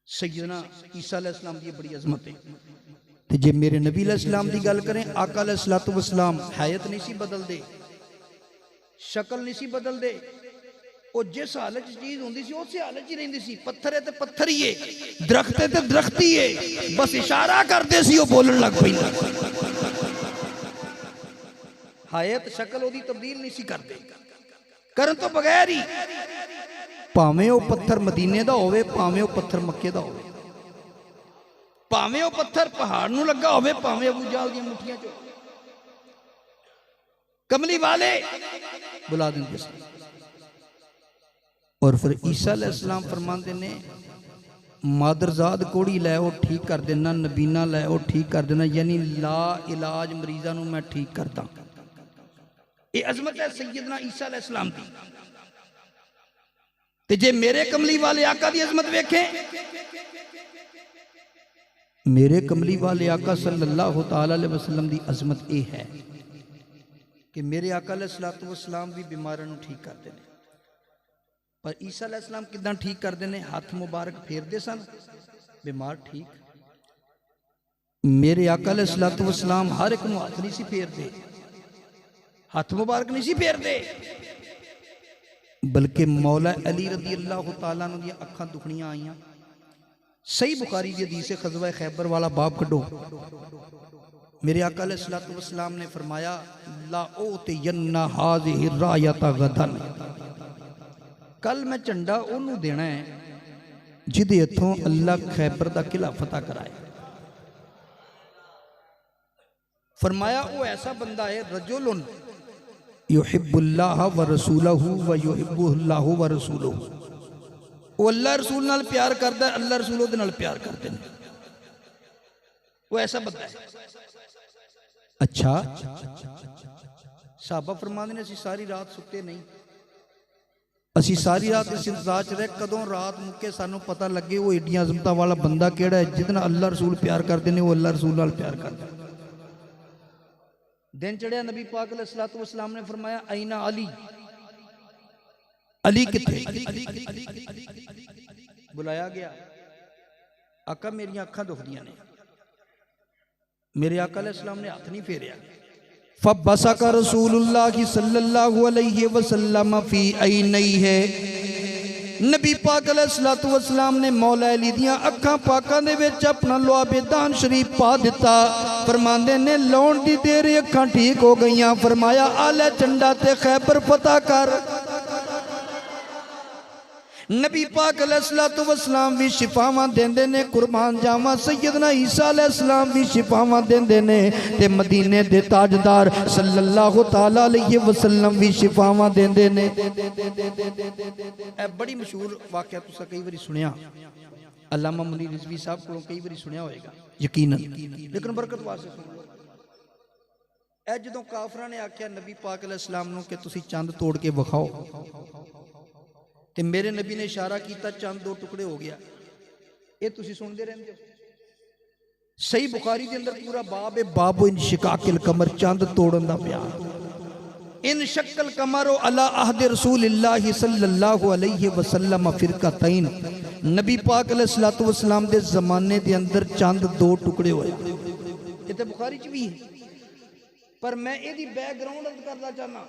सैयदना ईसा अलैहिस्सलाम की बड़ी अजमत है। तो जे मेरे नबी अलैहिस्सलाम की गल करें, आका अलैहिस्सलातु वस्सलाम हैयत नहीं सी बदलते, शक्ल नहीं सी बदलते, वो जिस हालत चीज होंदी सी उस हालत ही रहिंदी सी। पत्थर है तो पत्थर ही है, दरख्त है तो दरख्त ही है, बस इशारा करते सी वो बोलन लग पई। हैयत शक्ल ओदी तब्दील नहीं सी करते, करन तो बगैर ही, भावें वो पत्थर मदीने दा होवे, भावें वो पत्थर मक्के दा होवे, भावें वो पत्थर पहाड़ नूं लगा होवे, भावें अबू जहल दी मुठियां चो, कमली वाले बुला देंगे। और फिर ईसा अलैहिस्सलाम फरमाते ने, मादरजाद कोड़ी लै वो ठीक कर देना, नबीना लै वो ठीक कर देना, यानी ला इलाज मरीजा नूं मैं ठीक करदा। ये अजमत है सैयदना ईसा अलैहिस्सलाम दी। ते जे मेरे कमली वाले आका दी अजमत वेखें, मेरे कमली वाले आका सल्लल्लाहु तआला अलैहि वसल्लम दी अजमत ये है कि मेरे आका अलैहिस्सलातु वस्सलाम भी बीमारां नूं ठीक करते हैं। पर ईसा अलैहिस्सलाम किदां ठीक करते हैं? हाथ मुबारक फेरते सन, बीमार ठीक। मेरे आका अलैहिस्सलातु वस्सलाम हर एक नूं हाथ नहीं सी फेरते, हाथ मुबारक नहीं सी फेरते, बल्कि मौला अली रज़ी अल्लाह तआला अन्हु दी अखां दुखनियां आईयां। सही बुखारी दी हदीस है, ग़ज़वा खैबर वाला बाब कढो। मेरे आका अलैहिस्सलातु वस्सलाम ने फरमाया, ला उतयन्ना हाज़िहि रायता गदन, कल मैं झंडा ओनू देना है जिहदे हथों अल्लाह खैबर दा किला फतह कराए। फरमाया वो ऐसा बंदा है, रजुलुन युहिब्बुल्लाह व रसूलहू व युहिब्बुहुल्लाहु व रसूलहू, वो अल्लाह रसूल नाल प्यार करता है, अल्लाह रसूल उहदे नाल प्यार करते हैं, वो ऐसा बंदा है। अच्छा, साहबा फरमाते ने, असीं सारी रात सुते नहीं, असी सारी रात इस इंतजार च रहे कदों रात मुक्के सानू पता लगे वो एडियां अजमतां वाला बंदा केड़ा है जिहदे नाल अल्लाह रसूल प्यार करते हैं, वो अल्लाह रसूल नाल प्यार करता। दिन चढ़िया, नबी पाक अलैहिस्सलातु वस्सलाम ने फरमाया, अईना अली, अली किथे? बुलाया गया, आका मेरियां अखां दुखदियां ने। मेरे आका अलैहिस्सलाम ने हाथ नहीं फेरिया। फबसका रसूलुल्लाह सल्लल्लाहु अलैहि वसल्लम फी ऐनैहि, नबी पाक अलैहिस्सलातु वस्सलाम ने मौला अली दियां अखां पाकां दे विच अपना लुआबेदान शरीफ पा दिता। फरमांदे ने, लौण दी देर अखां ठीक हो गईयां। फरमाया, आले झंडा ते खैबर फतह कर। नबी पाक अलैहिस्सलातु वस्सलाम भी शिफावां देंदे ने, कुर्बान जावां सैयदना ईसा अलैहिस्सलाम भी शिफावां देंदे ने, ते मदीने दे ताजदार सल्लल्लाहु तआला अलैहि वसल्लम भी शिफावां देंदे ने। ए बड़ी मशहूर वाकया तुसां कई बारी सुनिया, अल्लामा मुनीर रिजवी साहब कोलों कई बारी सुनिया होएगा यकीनन, लेकिन बरकत वास्ते सुन लो। ए जदों काफरां ने आख्या नबी पाक अलैहिस्सलाम नूं कि तुसीं चंद तोड़ के विखाओ, ते मेरे नबी ने इशारा किया, चंद दो टुकड़े हो गया। ये तुसी सुनते रहते हो, सही बुखारी के अंदर पूरा बाब है, बाबो इनशिकाकिल कमर, चंद तोड़न दा बयान। इन शक्ल कमर अला अहद रसूलिल्लाह सल्लल्लाहु अलैहि वसल्लम फिरकतैन, नबी पाक अलैहिस्सलातु वस्सलाम दे जमाने दे अंदर चंद दो टुकड़े होए। ये तो बुखारी च भी है, पर मैं इहदी बैकग्राउंड अर्ज करना चाहना,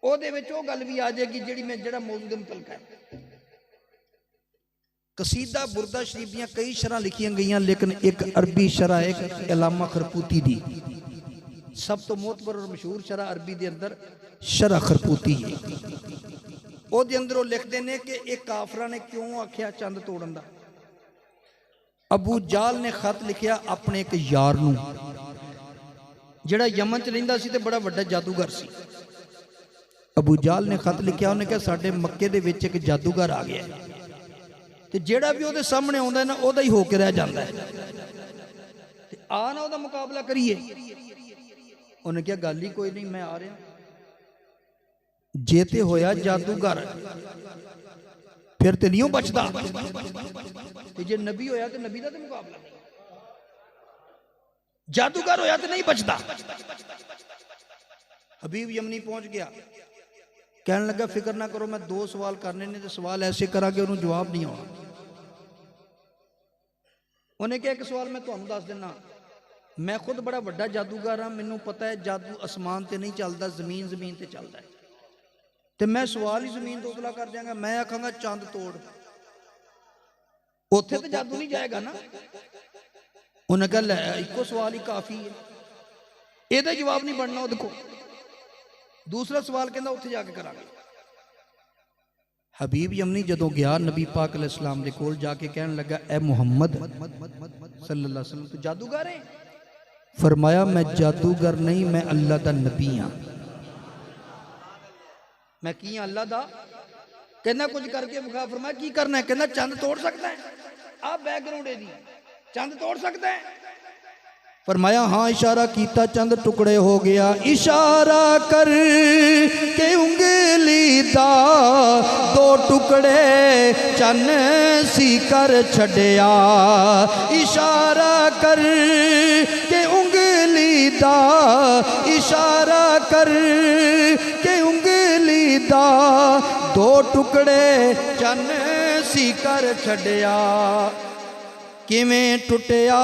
ओदे विच ओ गल भी आ जाएगी जिहड़ी मैं जिहड़ा मौजू दे मुतलक है। कसीदा बुरदा शरीफ दियां कई शरह लिखियां गईयां, लेकिन एक अरबी शरह एक अलामा खरपूती दी सब तो मोतबर और मशहूर शरह अरबी दे अंदर शरह खरपूती है। ओदे अंदर वो लिखते ने कि एक काफरा ने क्यों आख्या चंद तोड़न दा। अबू जाल ने खत लिखिया अपने एक यार नूं, जिहड़ा यमन च रहिंदा सी ते बड़ा वड्डा जादूगर सी। अबू जाल ने खत लिखिया, उन्हें कहा साडे मक्के दे विच एक जादूगर आ गया, ते जेड़ा भी ओदे सामने आउंदा है ना ओदा ही होके रह जांदा है, ते आ ना ओदा मुकाबला करिए। उन्हें कहा गल ही कोई नहीं, मैं आ रहा। जे ते होया जादूगर फिर तो नहीं बचता। जे नबी होया तो नबी का तो मुकाबला नहीं, जादूगर होया तो नहीं बचता। हबीब यमनी पहुंच गया, कहने लगा फिक्र ना करो, मैं 2 सवाल करने ने, तो सवाल ऐसे करा कि उन्होंने जवाब नहीं आना। उन्हें क्या, एक सवाल मैं तुहानू दस देना, मैं खुद बड़ा वड्डा जादूगर हाँ, मैनू पता है जादू आसमान ते नहीं चलता, जमीन जमीन ते चलता है, तो मैं सवाल ही जमीन तो उतला कर देंगा। मैं आखांगा चंद तोड़, उत्थे तो जादू नहीं जाएगा ना। उन्हें कहा लै इको सवाल ही काफी है, ये जवाब नहीं बनना। देखो दूसरा सवाल कहता उत्थे जाके करांगे। हबीब यमनी जदों गया नबी पाक अलैहिस्सलाम दे कोल, जाके कहने लगा ए मुहम्मद सल्लल्लाहु अलैहि वसल्लम, तू जादूगर है? फरमाया मैं जादूगर नहीं, मैं अल्लाह दा नबी हाँ। मैं की हाँ अल्लाह दा? कहना कुछ करके विखा। फरमाया की करना है? कहना चंद तोड़ सकता है, आ बैकग्राउंड है दी, चंद तोड़ सकता है? फरमाया हाँ। इशारा कीता, चंद टुकड़े हो गया। इशारा कर के उंगली दा 2 टुकड़े चन सी कर छड़िया। इशारा कर के उंगली दा, इशारा कर के उंगली दा 2 टुकड़े चन सी कर छड़िया। किवें टुटिया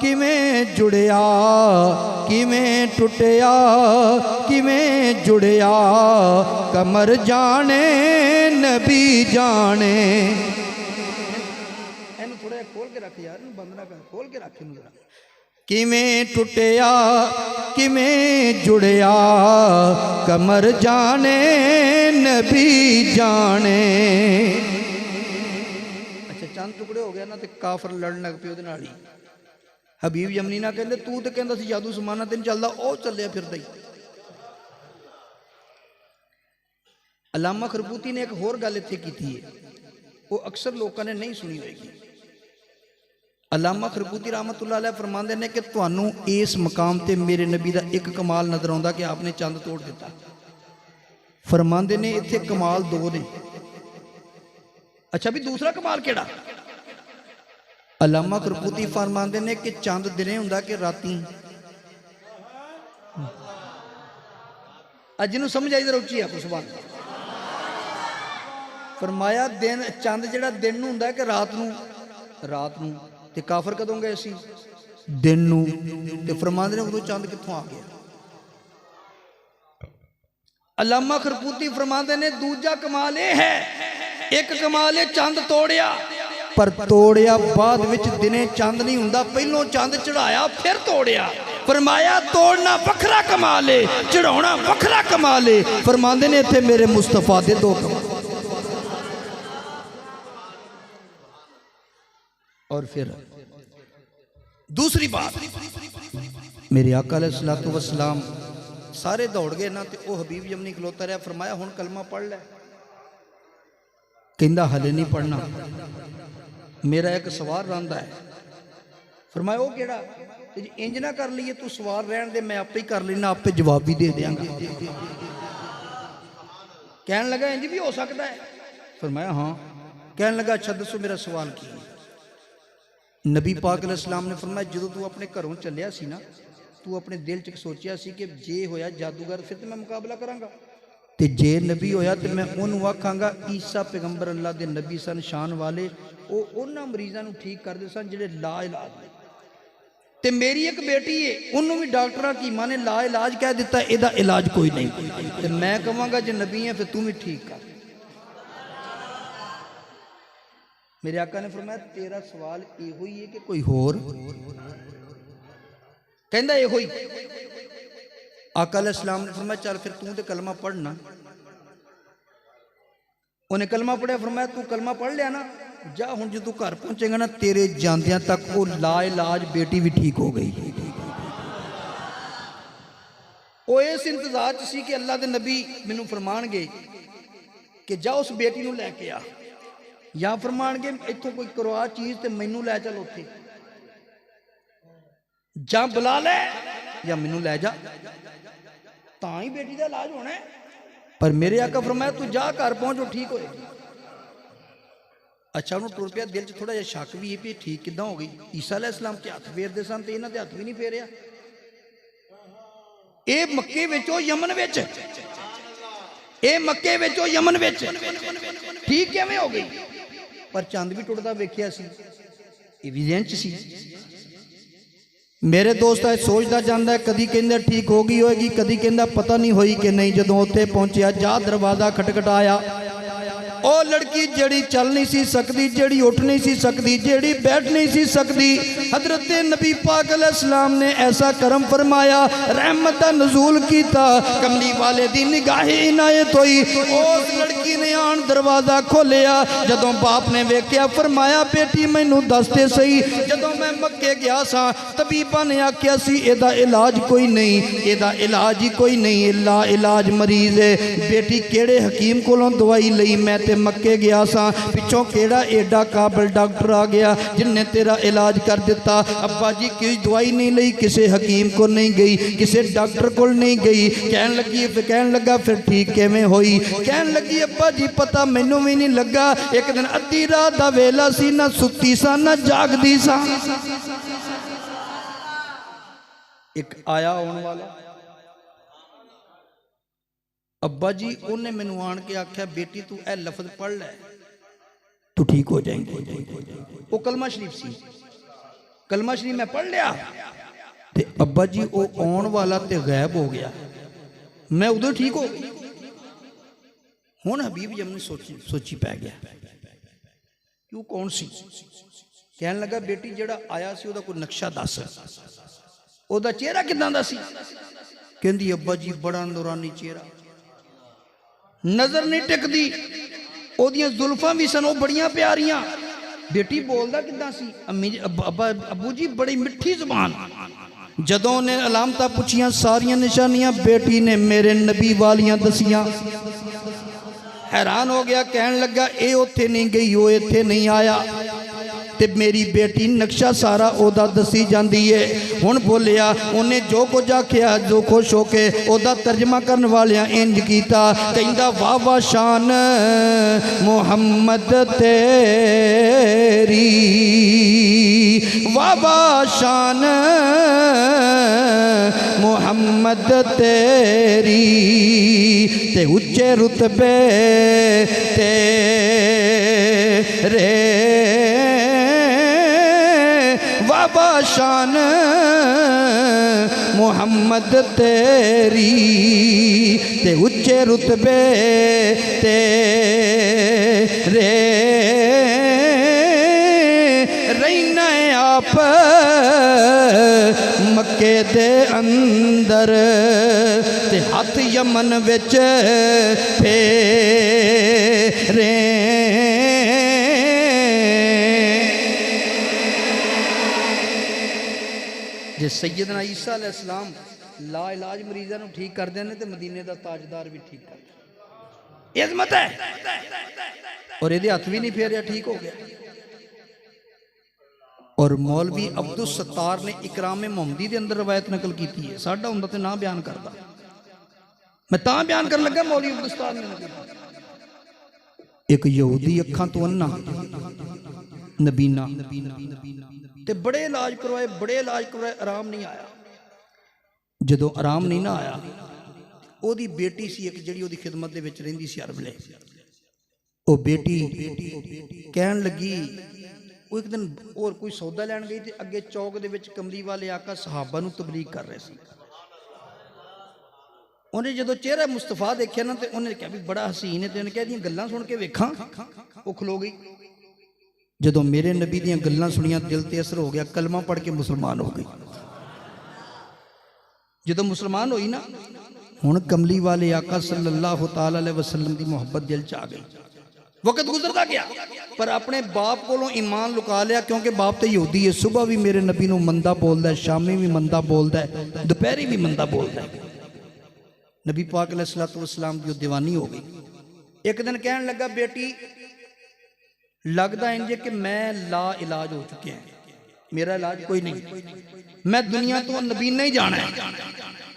किवें जुड़िया, किवें टुटिया किवें जुड़िया, कमर जाने नबी जाने। इन्हू थोड़ा खोल के रख यार, बंद ना कर, खोल के रख इन्हू। किवें टुटिया किवें जुड़िया, कमर जाने नबी जाने। चंद टुकड़े हो गया ना, तो काफर लड़न लग पे उहदे नाल ही। हबीब यमनी ना कहंदे तू तो कहंदा सी जादू समाना ते नहीं चलदा, ओ चलिया फिरदा ही। अलामा खरबूती ने एक होर गल इत्थे कीती है, वो अक्सर लोगों ने नहीं सुनी होगी। अलामा खरबूती रहमतुल्लाह अलैह फरमांदे ने कि तुहानू इस मकाम ते मेरे नबी दा एक कमाल नजर आउंदा कि आपने चंद तोड़ दिता। फरमांदे ने इत्थे कमाल 2 ने। अच्छा भी दूसरा कमाल केड़ा? अलामा खरबूती फरमांदे ने कि चंद दिने हुंदा कि राती? अज जिन्होंने समझ आई जरा उच्ची आखो सुभान अल्लाह। फरमाया दिन चंद जिहड़ा दिन नूं हुंदा कि रात नूं? रात नूं। ते काफर कदों गए सी? दिन नूं। ते फरमांदे ने उदों चंद कित्थों आ गया? अलामा खरबूती फरमांदे ने दूजा कमाल यह है, एक कमाल है चंद तोड़िया, पर तोड़िया बाद विच दिने चंद नहीं हुंदा, पहलों चंद चढ़ाया फिर तोड़िया। फरमाया तोड़ना वखरा कमाल है, चढ़ाना वखरा कमाल है। फरमांदे ने इत्थे मेरे मुस्तफा दे 2 कमाल। और फिर दूसरी बात, मेरे आका अलैहिस्सलातु वस्सलाम सारे दौड़ गए ना, तो वह हबीब यमनी खलोता रहा। फरमाया हुण कलमा पढ़ लै। कहंदा हले नहीं पढ़ना, मेरा एक सवाल रहा है। फरमाया वो केड़ा? इंज ना कर लीए, तू सवाल रहन दे, मैं आपे ही कर लेना, आपे जवाब भी दे देंगा। कहने लगा इंज भी हो सकता है? फरमाया हाँ। कहने लगा अच्छा दसो मेरा सवाल की? नबी पाक अलैहिस्सलाम ने फरमाया जो तू अपने घरों चलिया सी ना, तू अपने दिल च सोचिया सी कि जे होया जादूगर फिर तो मैं मुकाबला करांगा, ते जे नबी होया तो मैं उन्होंने आखांगा ईसा पैगंबर अल्लाह के नबी सन शान वाले, वो उन्होंने मरीजों को ठीक करते सन जिहड़े ला इलाज ने। ते मेरी एक बेटी है, उन्होंने भी डॉक्टर हकीमा ने ला इलाज कह दिता, इहदा इलाज कोई नहीं। ते मैं कहांगा जे नबी है फिर तू भी ठीक कर। मेरे आका ने फरमाया तेरा सवाल इहो ही है कि कोई होर? कहंदा इहो ही। आका अलैहिस्सलाम ने फरमाया चल फिर तू तो कलमा पढ़ना। उन्हें कलमा पढ़िया। फरमाया तू कलमा पढ़ लिया ना, जा हुण जो तू घर पहुंचेगा ना, तेरे जांदियां तक वो ला इलाज बेटी भी ठीक हो गई। वो इस इंतजार च सी कि अल्लाह के नबी मैनू फरमाणगे कि जा उस बेटी नू लैके आ, या फरमाणगे इत्थों कोई करवा चीज ते मैनू लै चल उत्थे, जा बुला लै या मैनू लै जा, तां ही बेटी का इलाज होना है। पर मेरे आका फरमाया तू जा घर पहुंच, वो ठीक होएगी। अच्छा उन्होंने टुर पिया, दिल च थोड़ा जिहा शक भी है भी ठीक किदां हो गई। ईसा अलैहिस्सलाम ते हत्थ फेरदे सन ते इन्हां दे हत्थ भी नहीं फेरिया। ये मक्के विचों यमन विच, ये मक्के विचों यमन विच ठीक किवें हो गई? पर चंद भी टुटदा वेखिया सी, ये भी ज़हन च सी। मेरे दोस्त सोचता जाता है, कदी कहंदा ठीक हो गई होएगी, कदी कहंदा पता नहीं होई कि नहीं। जदों उत्थे पहुंचिया, जा दरवाजा खटखटाया, ओ लड़की जड़ी चल नहीं सी सकती, जड़ी उठ नहीं सी सकती, जड़ी बैठ नहीं सी सकती, हजरत नबी पाक अलैहिस्सलाम ने ऐसा करम फरमाया, रहमत दा नज़ूल कीता, कमली वाले दी निगाह इनायत होई। उस लड़की ने आन दरवाजा खोलिया। जदों बाप ने वेख्या, फरमाया बेटी मैनू दस दे सही, जदों मैं मक्के गया सा तबीबा ने आख्या सी एदा इलाज कोई नहीं, एदा इलाज ही कोई नहीं, इला इलाज मरीज है। बेटी केड़े हकीम कोलों दवाई लई? मैं ते मक्के गया सा, पिछों केड़ा एडा काबिल डॉक्टर आ गया जिन्हें तेरा इलाज कर दिता। अब्बा जी कोई दवाई नहीं लई, किसी हकीम को नहीं गई, किसी डॉक्टर को नहीं गई। कहन लगा फिर ठीक किवें होई? कहन लगी अब्बा जी पता मैनू भी नहीं लगा, एक दिन अद्धी रात दा वेला सी, ना सुती सा ना जागदी सा। एक आया आने वाला अब्बा जी, उन्हें मैनू आन के आख्या बेटी तू ए लफज पढ़ लै तू ठीक हो जाएंगे। वो कलमा शरीफ सी, कलमा शरीफ मैं पढ़ लिया ते अब्बा जी वो आने वाला ते गायब हो गया। मैं उदों ठीक हो गई। हुण हबीब जमन सोची पै गया क्यों कौन सी? कहन लगा बेटी जेड़ा आया सी ओदा कोई नक्शा दस, ओदा चेहरा किदां दा सी? कहंदी अब्बा जी बड़ा नूरानी चेहरा, नजर नहीं टिकदी, ओदियां जुल्फां भी सन बड़ियां प्यारियां। बेटी बोलदा किदां सी? अम्मी जी अब्बू जी बड़ी मिठी जुबान। जदों ने अलामतां पुछियां सारियां निशानियां बेटी ने मेरे नबी वालियां दसियां। हैरान हो गया, कहन लगा ए उत्थे नहीं गई, ओ इत्थे नहीं आया, ते मेरी बेटी नक्शा सारा ओदा दसी जाती है। हुण बोलिया उन्हें जो कुछ आख्या, जो खुश होके ओदा तर्जमा करने वाले इंज कीता, कहंदा वाह वाह शान मुहम्मद तेरी, वाह वाह शान मुहम्मद तेरी, ते उच्चे रुतबे तेरे, वाह शान मुहम्मद तेरी, ते उच्चे रुतबे तेरे, रहना आप मक्के दे अंदर, ते हाथ यमन विच फेरे। जे सैयदना ईसा अलैहिस्सलाम ला इलाज मरीज़ां नूं ठीक करदे ने ते मदीने दा ताजदार भी ठीक करदा, इज़्ज़त है। और इहदे हत्थ भी नहीं फेरिया, ठीक हो गया। और मौलवी अब्दुल सत्तार ने इकराम मोहम्मदी के अंदर रवायत नकल की है, साडा हुंदा ते ना बयान करदा, मैं तां बयान कर लगा। मौलवी अब्दुल सत्तार ने एक यहूदी अखां तो अन्ना नबीना ते बड़े इलाज करवाए, बड़े इलाज करवाए, आराम नहीं आया। जदों आराम नहीं ना आया, ओदी बेटी सी एक जिहड़ी ओदी खिदमत दे विच रहिंदी सी हर वेले। ओ बेटी कहन लगी, वो एक दिन और कोई सौदा लैन गई ते अगे चौक दे विच कमली वाले आका सहाबा नूं तबलीग कर रहे सी। उन्हें जदों चेहरा मुस्तफा देखिया ना ते उन्हें कहा भी बड़ा हसीन है, ते उन्हें कहा दी गल्लां सुन के वेखां। वो खलो गई। जदों मेरे नबी दियां गल्लां सुनिया दिल ते असर हो गया, कलमा पढ़ के मुसलमान हो गई। जदों मुसलमान होई ना, हुण कमली वाले आका सल्लल्लाहु तआला अलैहि वसल्लम दी मोहब्बत दिल च आ गई। वक्त गुजरता गया पर अपने बाप कोलों ईमान लुका लिया, क्योंकि बाप तो यहूदी है। सुबह भी मेरे नबी नूं मंदा बोलदा है, शामी भी मंदा बोलदा है, दोपहरी भी मंदा बोलदा है। नबी पाक अलैहिस्सलातु वस्सलाम की दीवानी हो गई। एक दिन कहन लगा, बेटी लगता इंज कि मैं ला इलाज हो चुके हैं, मेरा इलाज कोई नहीं, मैं दुनिया तो नबीना ही जाना है।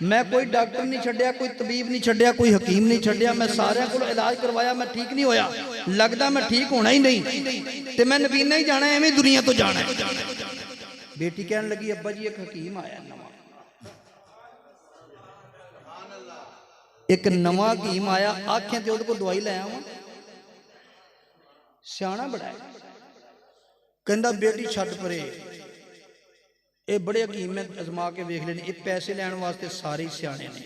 मैं कोई डॉक्टर नहीं छड्या, कोई तबीब नहीं छड्या, कोई हकीम नहीं छड्या। मैं सारे को इलाज करवाया, मैं ठीक नहीं होया, लगता मैं ठीक होना ही नहीं, तो मैं नबीना ही जाना है, एवं दुनिया तो जाना है। बेटी कहने लगी अब्बा जी एक हकीम आया नवा, एक नवा हकीम आया, आख्या तो को दवाई लै आवा, सियाना बड़ा है। कहता बेटी छड्ड परे, ये बड़े हकीम मैं अजमा के वेख लेने, ये पैसे लैन वास्ते सारे ही सियाने ने।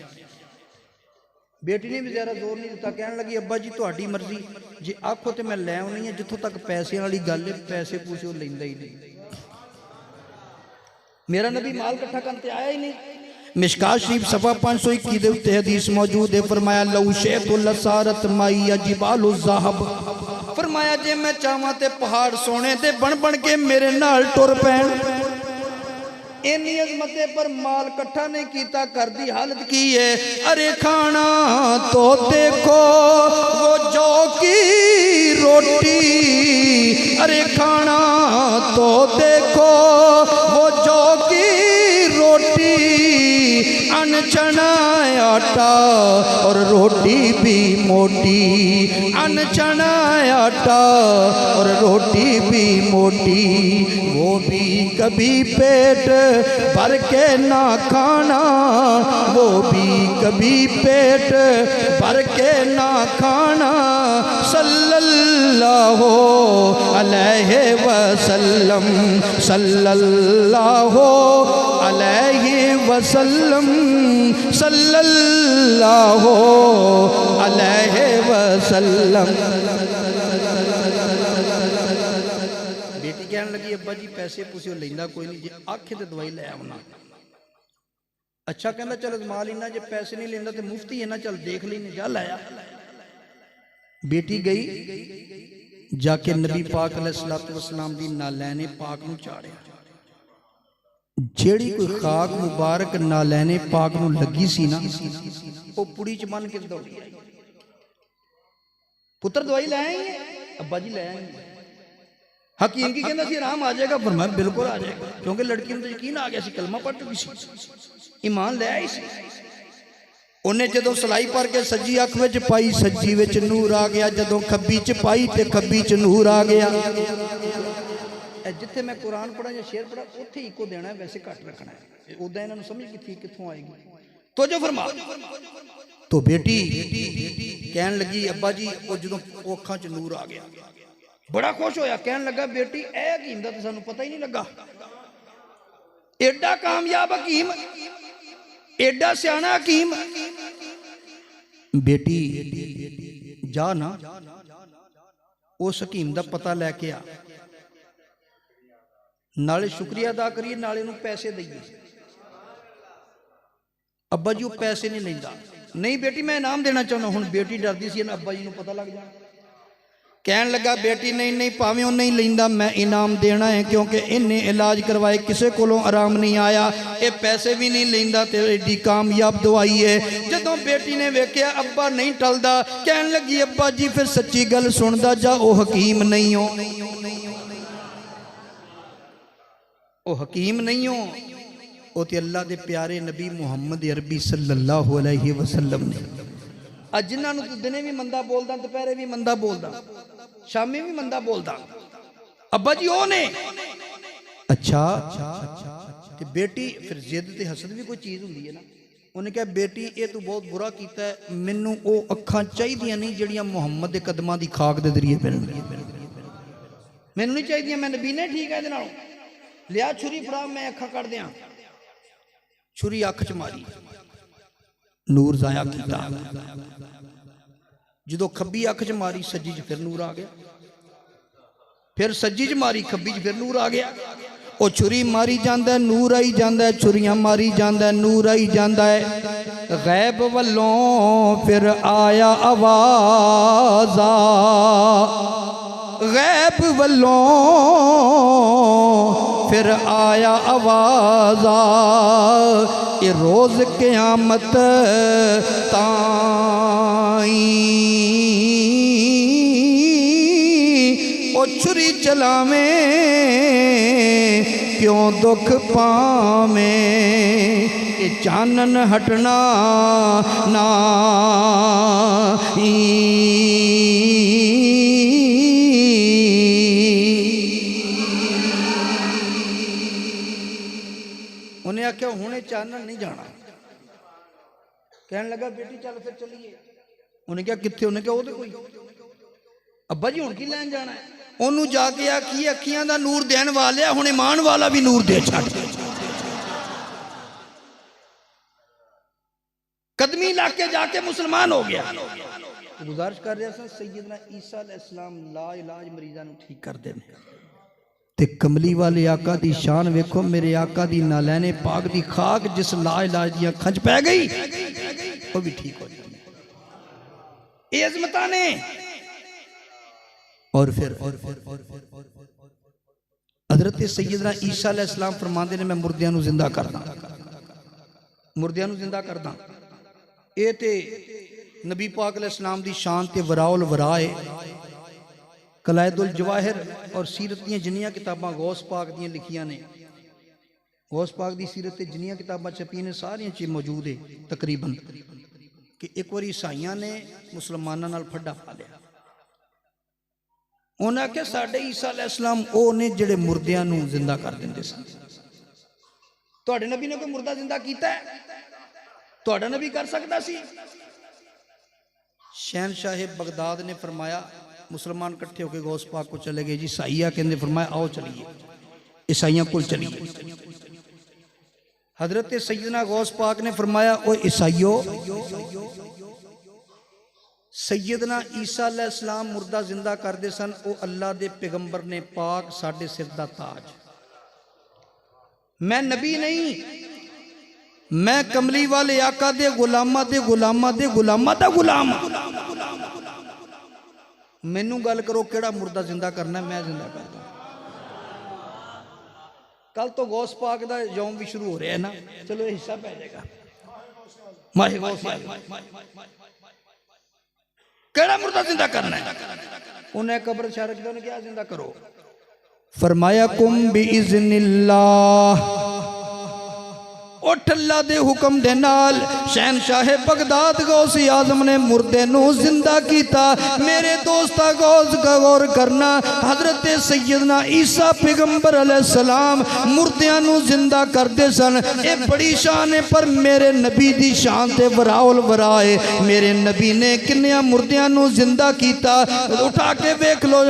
बेटी ने भी ज़्यादा जोर नहीं दिता, कहने लगी अब्बा जी तुहाडी मर्जी, जे आखो तो मैं लै आनी है, जिथों तक पैसे वाली गल है पैसे पूछे वो लैंदा ही नहीं। मेरा नबी माल इकट्ठा करते आया ही नहीं। मिशकात शरीफ सफा 521 दे उत्ते हदीस मौजूद है, फरमाया लौ शैतु लसारत माई जिबालु ज़हब, फरमाया जे मैं चाहां ते पहाड़ सोने दे बन बन के मेरे नाल टुर पैण। इन्नी अजमते पर माल इकट्ठा नहीं किया, घर की हालत की है, अरे खाना तो देखो वो जौ की रोटी, अरे खाना तो देखो वो जौ की रोटी, अनचना आटा और रोटी भी मोटी, अनचना आटा और रोटी भी मोटी, वो भी कभी पेट भर के ना खाना, वो भी कभी पेट भर के ना खाना। सल्लल्लाहु अलैहि वसल्लम, सल्लल्लाहु अलैहि वसल्लम, सल्लल्लाहु अलैहि वसल्लम। बेटी कहने लगी अब्बा जी पैसे पूछे लेंदा कोई नहीं, जे आखे तो दवाई लै आना। अच्छा कहता चल अजमा लेना, जे पैसे नहीं लेंदा तो मुफ्ती है ना, चल देख लेने, जा लाया। बेटी गई जाके नबी पाक अलैहिस्सलाम दी नालैने पाक नूं चाड़िया। जेड़ी कोई खाक मुबारक नालैने पाक नूं लगी सी ना, वो पुड़ी च बन के दौड़ी आई। पुत्र दवाई लै आई है? अब्बा जी लै आई। हकीम की कहना सी आराम आ जाएगा, फरमाया बिल्कुल आ जाएगा, क्योंकि लड़की में यकीन आ गया सी, कलमा पढ़ चुकी सी, ईमान ले आई सी। उन्हें जदों सलाई भर के सज्जी अख विच पाई, सज्जी विच नूर आ गया, जदों खब्बी च पाई ते खब्बी च नूर आ गया। जिथे मैं कुरान पढ़ा या शेर पढ़ा उत्थे इको देना है, वैसे घट रखना है, उदा इन्होंने समझ की कितों आएगी। तो जो फरमा तो बेटी कहन लगी अब्बा जी, वो जदों अखां च नूर आ गया, बड़ा खुश होया, कहन लगा बेटी ए हकीम दा तो सानू पता ही नहीं लगा, एडा कामयाब हकीम, एडा सियाना हकीम। बेटी जा ना उस हकीम दा पता लैके आ, नाले शुक्रिया अदा करिए, नाले नूं पैसे दईए। अब्बा जी वो पैसे नहीं लेंदा, नहीं बेटी मैं इनाम देना चाहना। हुण बेटी डरदी सी ना अब्बा जी नूं पता लग जाए, कहन लगा बेटी नहीं नहीं भावें नहीं लेंदा, मैं इनाम देना है, क्योंकि इन्हें इलाज करवाए किसी कोलों आराम नहीं आया, ये पैसे भी नहीं लेंदा, ते एडी कामयाब दवाई है। जदों बेटी ने वेख्या अब्बा नहीं टलदा, कहन लगी अब्बा जी फिर सच्ची गल सुनदा जा, ओ हकीम नहीं हो, ओ हकीम नहीं हो, ओ ते अल्लाह दे प्यारे नबी मुहम्मद अरबी सल्लल्लाहु अलैहि वसल्लम ने। अज जिन्होंने तू दिने भी मंदा बोलदा, दोपहरे भी मंदा बोलदा, शामी भी मंदा बोलदा, अब्बा जी ओ ने। अच्छा ते बेटी फिर जिद ते हसद भी कोई चीज़ होंदी है ना। उन्हें कहा बेटी ये तू बहुत बुरा कीता है, मैनू वो अखां चाहिए नहीं जिहड़ियां मुहम्मद के कदमां दी खाक दे जरिए मिलन, मैनू नहीं चाहिए, मैं नबी ने ठीक है इहदे नालों। लिया छुरी फड़ा, मैं अखां कट दियां। छुरी अख च मारी, नूर जाया किया। जो खब्बी अख च मारी, सज्जी च फिर नूर आ गया, फिर सज्जी च मारी, खब्बी च फिर नूर आ गया। वो छुरी मारी जांदा, नूर आई जांदा, छुरियां मारी जांदा, नूर आई जांदा है। गैब वल्लों फिर आया आवाज़, गैब वल्लों फिर आया आवाज़, ये रोज़ क़यामत ताई ओ छुरी चलावें क्यों दुख पावे, ये चानन हटना नहीं। उन्हें आख्या हुणे चानन नहीं जाना। कहने लगा बेटी चल फिर चलिए। उन्हें क्या कितने? उन्हें क्या कोई अब्बा जी हुण की लैन जाना है? ओनू जाके आखी अखियां दा नूर देन वाले हुण ईमान वाला भी नूर दे छड़। कदमी इलाके जाके मुसलमान हो गया। तो गुजारिश कर रहा था सैयदना ईसा अलैहिस्सलाम ला इलाज मरीजां नूं ठीक कर देने। ते कमली वाले आका दी शान वेखो, मेरे आका दी नालैने पाक दी खाक जिस ला इलाज दी खंज पै गई वो भी ठीक हो जाती। ये अजमतां ने। और फिर हजरत सैयदना ईसा अलैहिस्सलाम फरमाते ने मैं मुर्दियां नूं जिंदा करदा, मुर्दियां नूं जिंदा करदा। ये ते नबी पाक अलैहिस्सलाम दी शान ते वराउल वराए कलायदुल जवाहिर और सीरत दी जिन्नियां किताबां गौस पाक दी लिखियां ने, गौस पाक दी सीरत ते जिन्नियां किताबां छपियां ने सारियां च मौजूद है तकरीबन कि एक बार ईसाइयां ने मुसलमानां नाल फड्डा पा लिया। उन्हें आख्या साडे ईसा अलैहिस्सलाम वो ने जिहड़े मुर्दियां नूं जिंदा कर दिंदे सन। तुहाडे नबी ने कोई मुर्दा जिंदा कीता है? तुहाडा नबी कर सकदा सी? शहनशाह बगदाद ने फरमाया, मुसलमान इकट्ठे होकर गौस पाक को चले गए जी। ईसाइया कहने फरमाया आओ चलिए, ईसाइयों को चलिए। हजरत सैयदना गौस पाक ने फरमाया ओ ईसाइयों, सैयदना ईसा अलैहिस्सलाम मुर्दा जिंदा करते सन, वो अल्लाह दे पैगंबर ने पाक साडे सिर दा ताज। मैं नबी नहीं, मैं कमली वाले आका दे गुलामा दे गुलामा दे गुलामा दा गुलाम। मैनू गल करो केड़ा मुर्दा जिंदा करना है, मैं जिंदा करदा। कल तो गौस पाक दा यौम भी शुरू हो रहा है ना, चलो हिस्सा पै जाएगा। माहे गौस केड़ा मुर्दा जिंदा करना है? उन्हें कब्र शारक ने क्या जिंदा करो? फरमाया कुम बिइज़्निल्लाह, उठ अल्लाह दे हुक्म दे नाल शहनशाह बगदाद गौस आजम ने मुर्दे नू जिंदा कीता। मेरे दोस्ता गौर करना, हजरत सैयदना ईसा पैगंबर अलैहिस्सलाम मुर्दियां नू जिंदा करते सन। ये बड़ी शान है, पर मेरे नबी दी शान ते वराउल वराए। मेरे नबी ने किन्नियां मुर्दियां नू जिंदा कीता, उठा के वेख लो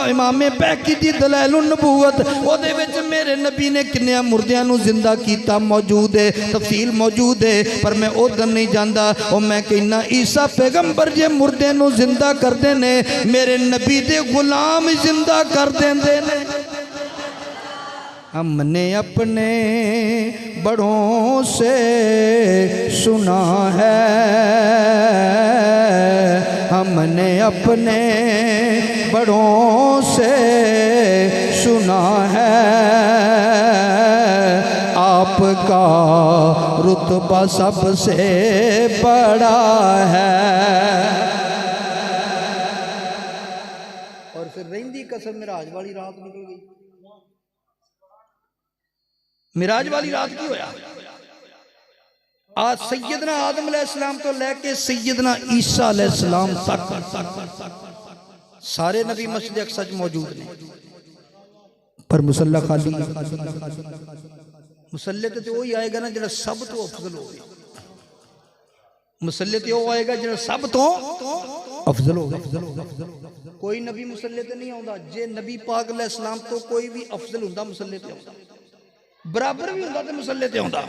इमामे बैकी दी दलाइलुन नबूवत, ओदे विच मेरे नबी ने किन्नियां मुर्दियां नू जिंदा कीता मौजूद है, तफसील मौजूद है। पर मैं उधर नहीं जाता। और मैं कहना ईसा पैगंबर जे मुर्दे नू जिंदा करते ने, मेरे नबी दे गुलाम जिंदा कर देंदे ने। हमने अपने बड़ों से सुना है, हमने अपने बड़ों से सुना है, आपका रुतबा सबसे बड़ा है। और फिर रहिंदी कसम मिराज वाली रात निकल गई। मिराज वाली रात की होया? आज सैयदना आदम अलैहिस्सलाम तो लेके सैयदना ईसा अलैहिस्सलाम तक सारे नबी मस्जिद अक्सा च मौजूद ने, पर मुसल्ला खाली। मुसल्ले तो वही आएगा ना जो सब तो अफजल हो। मुसल्ले तो वो आएगा जो सब तो अफजल हो। कोई नबी मुसल्ले ते नहीं आता। जे नबी पाक अलैहिस्सलाम तो कोई भी अफजल हुंदा मुसल्ले ते आता, बराबर भी होंदा ते मुसल्ले ते होंदा।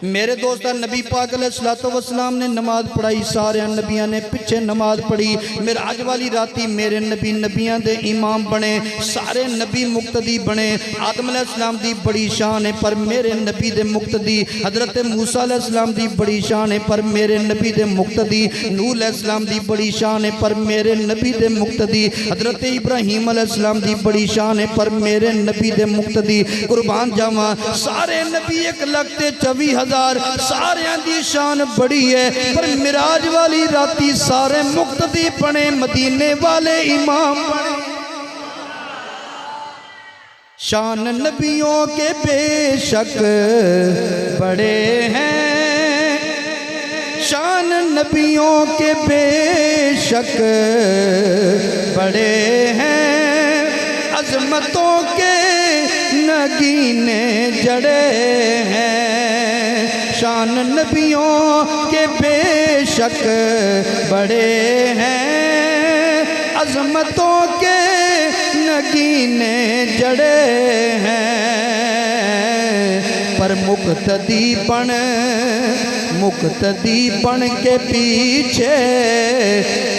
मेरे दोस्त नबी पाक अलैहिस्सलातु वस्सलाम ने नमाज पढ़ाई, सारे नबियां ने पिछे नमाज पढ़ी। मिराज वाली राती मेरे नबी नबियां दे इमाम बने, सारे नबी मुक्तदी बने। आदम अलैहिस्सलाम दी बड़ी शान है, पर मेरे नबी दे मुक्तदी। हजरत मूसा अलैहिस्सलाम दी बड़ी शान है, पर मेरे नबी दे मुक्तदी। नूह अलैहिस्सलाम दी बड़ी शान है, पर मेरे नबी दे मुक्तदी। हजरत इब्राहीम अलैहिस्सलाम दी बड़ी शान है, पर मेरे नबी दे मुक्तदी। कुर्बान जावा सारे नबी 1,24,000 सारियां दी शान बड़ी है, पर मिराज वाली राती सारे मुक्तदी बने, मदीने वाले इमाम बने। शान नबियों के बेशक बड़े हैं, शान नबियों के बेशक बड़े हैं, अजमतों के नगीने जड़े हैं। शान नबियों के बेशक बड़े हैं, अजमतों के नगीने जड़े हैं। पर मुक्तदीपन के पीछे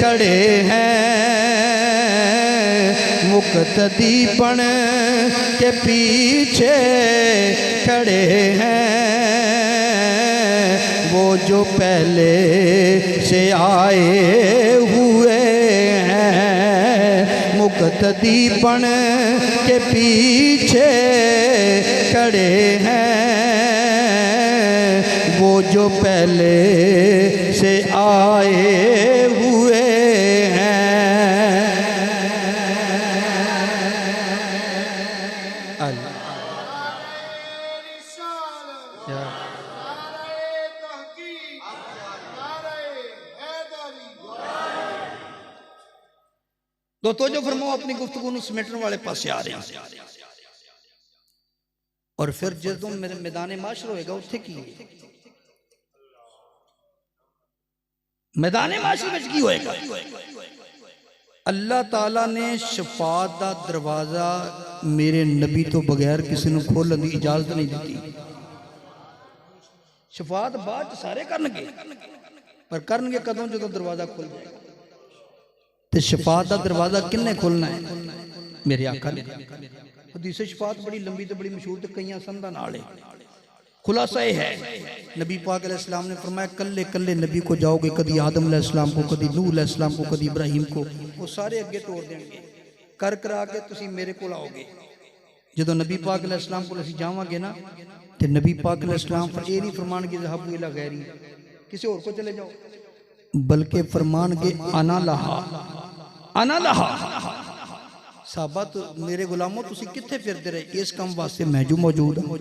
खड़े हैं, मुक्तदीपन के पीछे खड़े हैं। वो जो पहले से आए हुए हैं, मुक्तदीपन के पीछे खड़े हैं। वो जो पहले से आए हुए हैं। तो जो फरमाओ अपनी गुफ्तगू नूं समेटने वाले पासे आ रहे हैं। और फिर जो मेरे मैदान माशर होएगा उत्थे की मैदान माशर में की होएगा? अल्लाह ताला ने शफात दा दरवाजा मेरे नबी तो बगैर किसी ने खोलने की इजाजत नहीं दी। शफात बाद सारे करनगे, पर करनगे कदों जो दरवाजा खुल जाएगा। तो शफात का दरवाजा किन्ने खोलना है? मेरे आका ने। हदीस शफात बड़ी लंबी तो बड़ी मशहूर, तो कई संदा नाल है। खुलासा ये है, नबी पाक अलैहिस्सलाम ने फरमाया कल्ले कल्ले नबी को जाओगे, कभी आदम अलैहिस्सलाम को, कभी नूह अलैहिस्सलाम को, कभी इब्राहिम को, वो सारे अगे तोड़ देंगे। कर करा के तुसी मेरे को आओगे। जो नबी पाक अलैहिस्सलाम को असीं जावांगे ना, तो नबी पाक अलैहिस्सलाम पर ये नहीं फरमानगे ज़हबू इला गैरी, किसी और को चले जाओ, बल्कि फरमानगे अना लहा, अना लहा। साहबा तो मेरे गुलामों तुसी कित्थे फिरदे रहे, इस काम वास्ते मैं जो मौजूद हूं।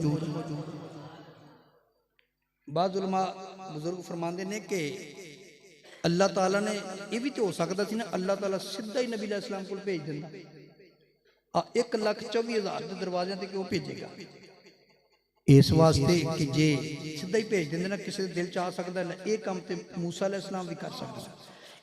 बाद उलमा बुजुर्ग फरमाते ने कि अल्लाह ताला ने यह भी तो हो सकता थी ना, अल्लाह ताला सीधा ही नबी अलैहिस्सलाम को भेज देंदा। 1,24,000 के दरवाजे ते क्यों भेजेगा? इस वास्ते कि जे सीधा ही भेज देंदे ना, किसी दिल च आ सकता है ये काम तो मूसा अलैहिस्सलाम भी कर सकता,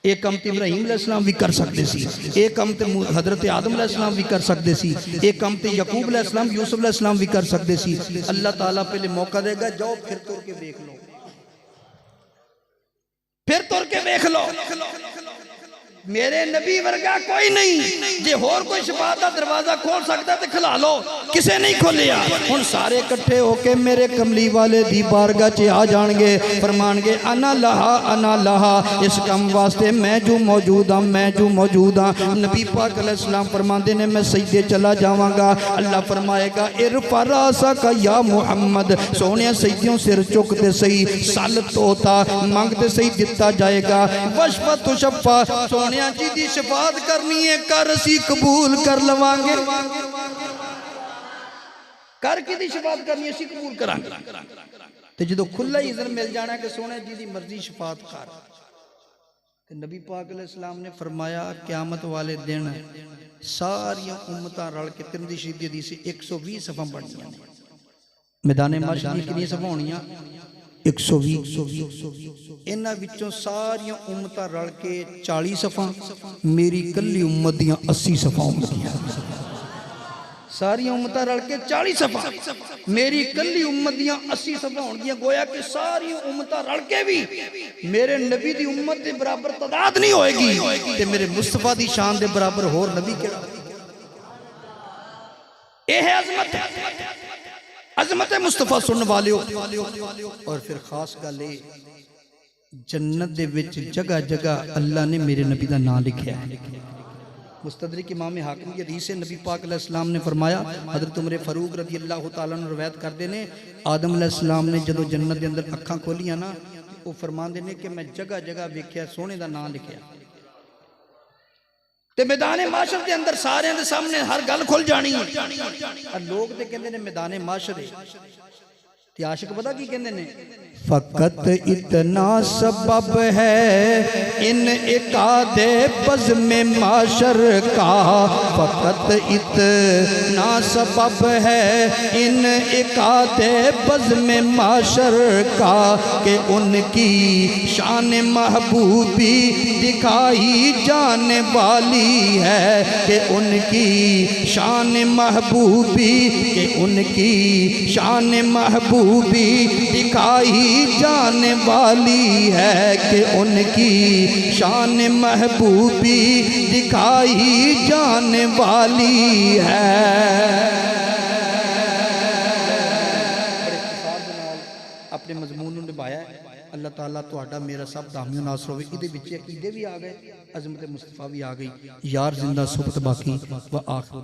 ये काम तो इब्राहिम अलैहिस्सलाम भी कर सकते सी, ये काम तो हजरत आदम अलैहिस्सलाम भी कर सकते सी, ये काम तो यकूब अलैहिस्सलाम यूसुफ अलैहिस्सलाम भी कर सकते सी। अल्लाह ताला पहले मौका देगा, जाओ फिर तुर के देख लो, फिर तुर के देख लो। मेरे नबी वर्गा कोई नहीं, जे होर कोई शफात दा दरवाजा खोल सकता तो खिला लो, किसे नहीं खोलिया। हुण सारे इकट्ठे होके मेरे कमली वाले दी बारगाह च आ जाणगे, फरमानगे अना लहा, अना लहा, इस काम वास्ते मैं जो मौजूद हाँ, मैं जो मौजूद हाँ। नबी पाक अलैहिस्सलाम फरमाते ने मैं सजदे चला जावांगा, अल्लाह फरमाएगा इरफा रासक या मुहम्मद, सोने सजदियों सिर चुकते सही, सल तोता मंगते सही दिता जाएगा। वशफा तुशफा, सोने जी दी शफात करनी है, कर असी कबूल कर लवांगे। कर की दी शफात करनी है, असी कबूल करांगे। ते जो खुला ही इज़्न मिल जाना कि सोने जी दी मर्जी शफात कर। ते नबी पाक अलैहिस्सलाम ने फरमाया क़यामत वाले दिन सारियां उम्मतां रल के, तिरमिज़ी शरीफ दी हदीस 120 सफ़ा बननियां ने। मैदान महशर दी कितनी सफ़ा होनियां? 120। इन्हां विचों सारियां उम्मतां रल के 40 सफ़ा, मेरी कल्ली उम्मत दियां 80 सफ़ा होंदियां। सारियां उम्मतां रल के 40 सफ़ा, मेरी कल्ली उम्मत दियां 80 सफ़ा होंदियां। गोया कि सारियां उम्मतां रल के भी मेरे नबी दी उम्मत दे बराबर तादाद नहीं होएगी, ते मेरे मुस्तफा दी शान दे बराबर होर नबी केड़ा? यह है अज़मत, अज़मत मुस्तफा सुनने वाले हो। और फिर खास गल जन्नत दे विच जगह जगह अल्लाह ने मेरे नबी का नाम लिखा है। मुस्तदरिक इमाम हाकिम की हदीस से नबी पाक अलैहिस्सलाम ने फरमाया, हज़रत उमर फारूक रज़ी अल्लाह तआला अन्हु रवायत करते ने, आदम अलैहिस्सलाम ने जदों जन्नत के अंदर अखां खोलियां ना, वो फरमाते ने कि मैं जगह जगह वेख्या सोने का नाम लिखा। ते मैदान माशर के अंदर सारे दे सामने हर गल खुल जानी है। लोग तो कहते हैं मैदान माशर ते आशिक पता की कहते हैं, फकत इतना सबब है इन एकादे बज़्म माशर का, फकत इतना सबब है इन एकादे बज़्म माशर का कि उनकी शान महबूबी दिखाई जाने वाली है, कि उनकी शान महबूबी, कि उनकी शान महबूबी दिखाई जाने वाली है, कि उनकी शान महबूबी दिखाई जाने वाली है। अपने मजमून ਨੂੰ ਨਿਭਾਇਆ। अल्लाह ताला ਤੁਹਾਡਾ मेरा सब दामियों नास होवे। ਇਹਦੇ ਵਿੱਚ अकीदे भी आ गए, अजमत मुस्तफ़ा भी आ गई। यार जिंदा सुबत बाकी व आखिर